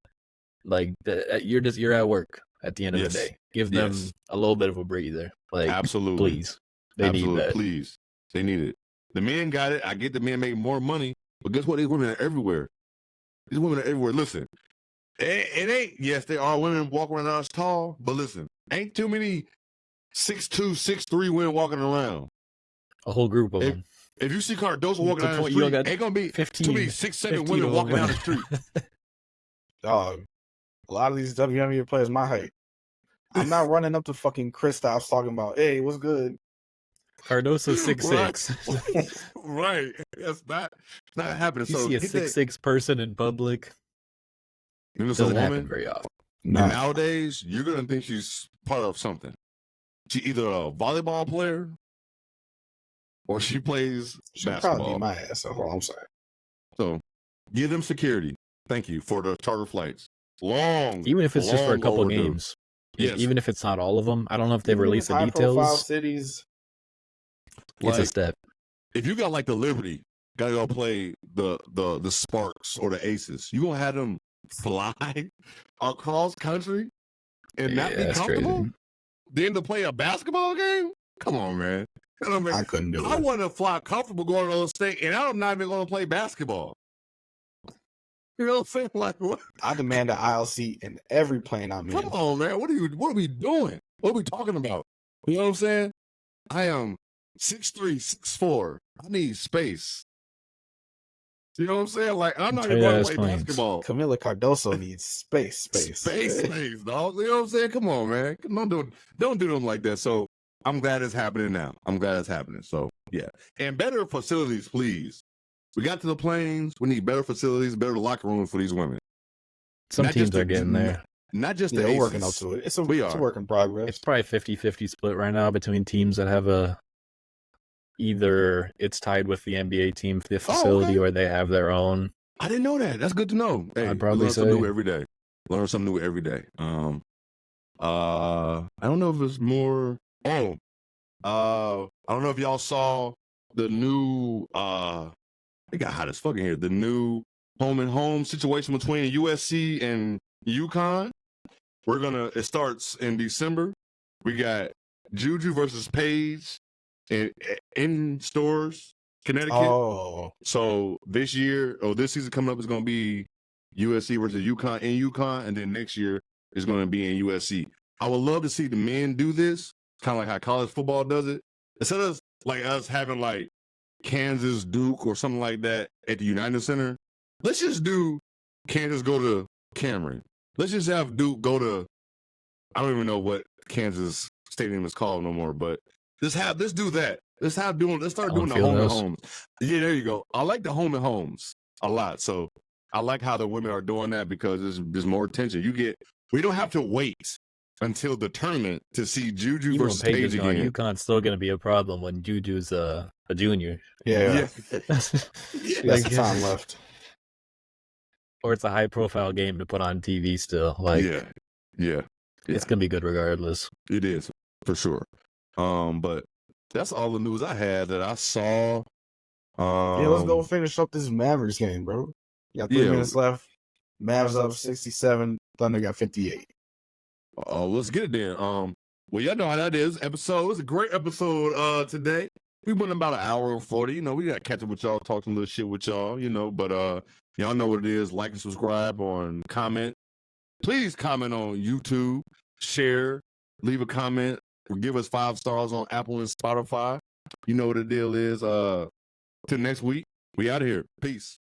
like you're at work at the end of the day. Give them a little bit of a breather. Like absolutely, please, they need that. Please, they need it. The men got it. I get the men making more money, but guess what? These women are everywhere. These women are everywhere. Listen. It ain't, yes, there are women walking around us tall, but listen, ain't too many 6'2", 6'3" women walking around. A whole group of them. If you see Cardoso walking down the street, ain't going to be 15, too many 6'7" women walking down the street. Dog, a lot of these WNBA players my height. I'm not running up to fucking Kristaps talking about, hey, what's good? Cardoso's 6'6". Right. That's not happening. You so see a 6'6" person in public. It doesn't happen very often. Nah. Nowadays, you're gonna think she's part of something. She either a volleyball player or she plays basketball. Probably be my ass. So I'm sorry. So give them security. Thank you for the charter flights. Even if it's just for a couple overdue. games. Yes. Even if it's not all of them. I don't know if they've released the high-profile details. cities. It's a step. If you got like the Liberty, gotta go play the Sparks or the Aces, you gonna have them fly across country and not be comfortable? Crazy. Then to play a basketball game? Come on, man. I couldn't do it. I want to fly comfortable going to another state, and I'm not even going to play basketball. You know what I'm saying? Like, what? I demand an aisle seat in every plane I'm in. Come on, man. What are we doing? What are we talking about? You know what I'm saying? I am 6'3", 6'4". I need space. You know what I'm saying? Like, I'm not even going to play basketball. Camila Cardoso needs space, space, dog. You know what I'm saying? Come on, man. Don't do them like that. So I'm glad it's happening now. I'm glad it's happening. So yeah, and better facilities, please. We got to the planes. We need better facilities, better locker rooms for these women. Some teams are getting there. Not just they're working up to it. It's a work in progress. It's probably 50-50 split right now between teams that have either it's tied with the NBA team for the facility or they have their own. I didn't know that. That's good to know. Hey, I'd probably learn say something new every day. Learn something new every day. I don't know if it's more. I don't know if y'all saw the new. It got hot as fucking here. The new home and home situation between USC and UConn. It starts in December. We got Juju versus Page in stores, Connecticut. Oh. So this season coming up is going to be USC versus UConn in UConn, and then next year is going to be in USC. I would love to see the men do this, kind of like how college football does it. Instead of like us having like Kansas, Duke, or something like that at the United Center, let's just do Kansas go to Cameron. Let's just have Duke go to, I don't even know what Kansas Stadium is called no more, but let's do that. Let's start doing the home and homes. Yeah, there you go. I like the home and homes a lot. So I like how the women are doing that because there's more attention. We don't have to wait until the tournament to see Juju Even versus when Paige Paige is gone, again. UConn's still going to be a problem when Juju's a junior. Yeah. Yes, That's the time left. Or it's a high-profile game to put on TV still. Like, yeah. It's going to be good regardless. It is, for sure. But that's all the news I had that I saw. Let's go finish up this Mavericks game, bro. You got 3 minutes left. Mavs up 67. Thunder got 58. Let's get it then. Well, y'all know how that is. It was a great episode today. We went about an hour and 40. We got to catch up with y'all, talk some little shit with y'all, but y'all know what it is. Like and subscribe comment. Please comment on YouTube, share, leave a comment, or give us 5 stars on Apple and Spotify. You know what the deal is. Till next week, we out of here. Peace.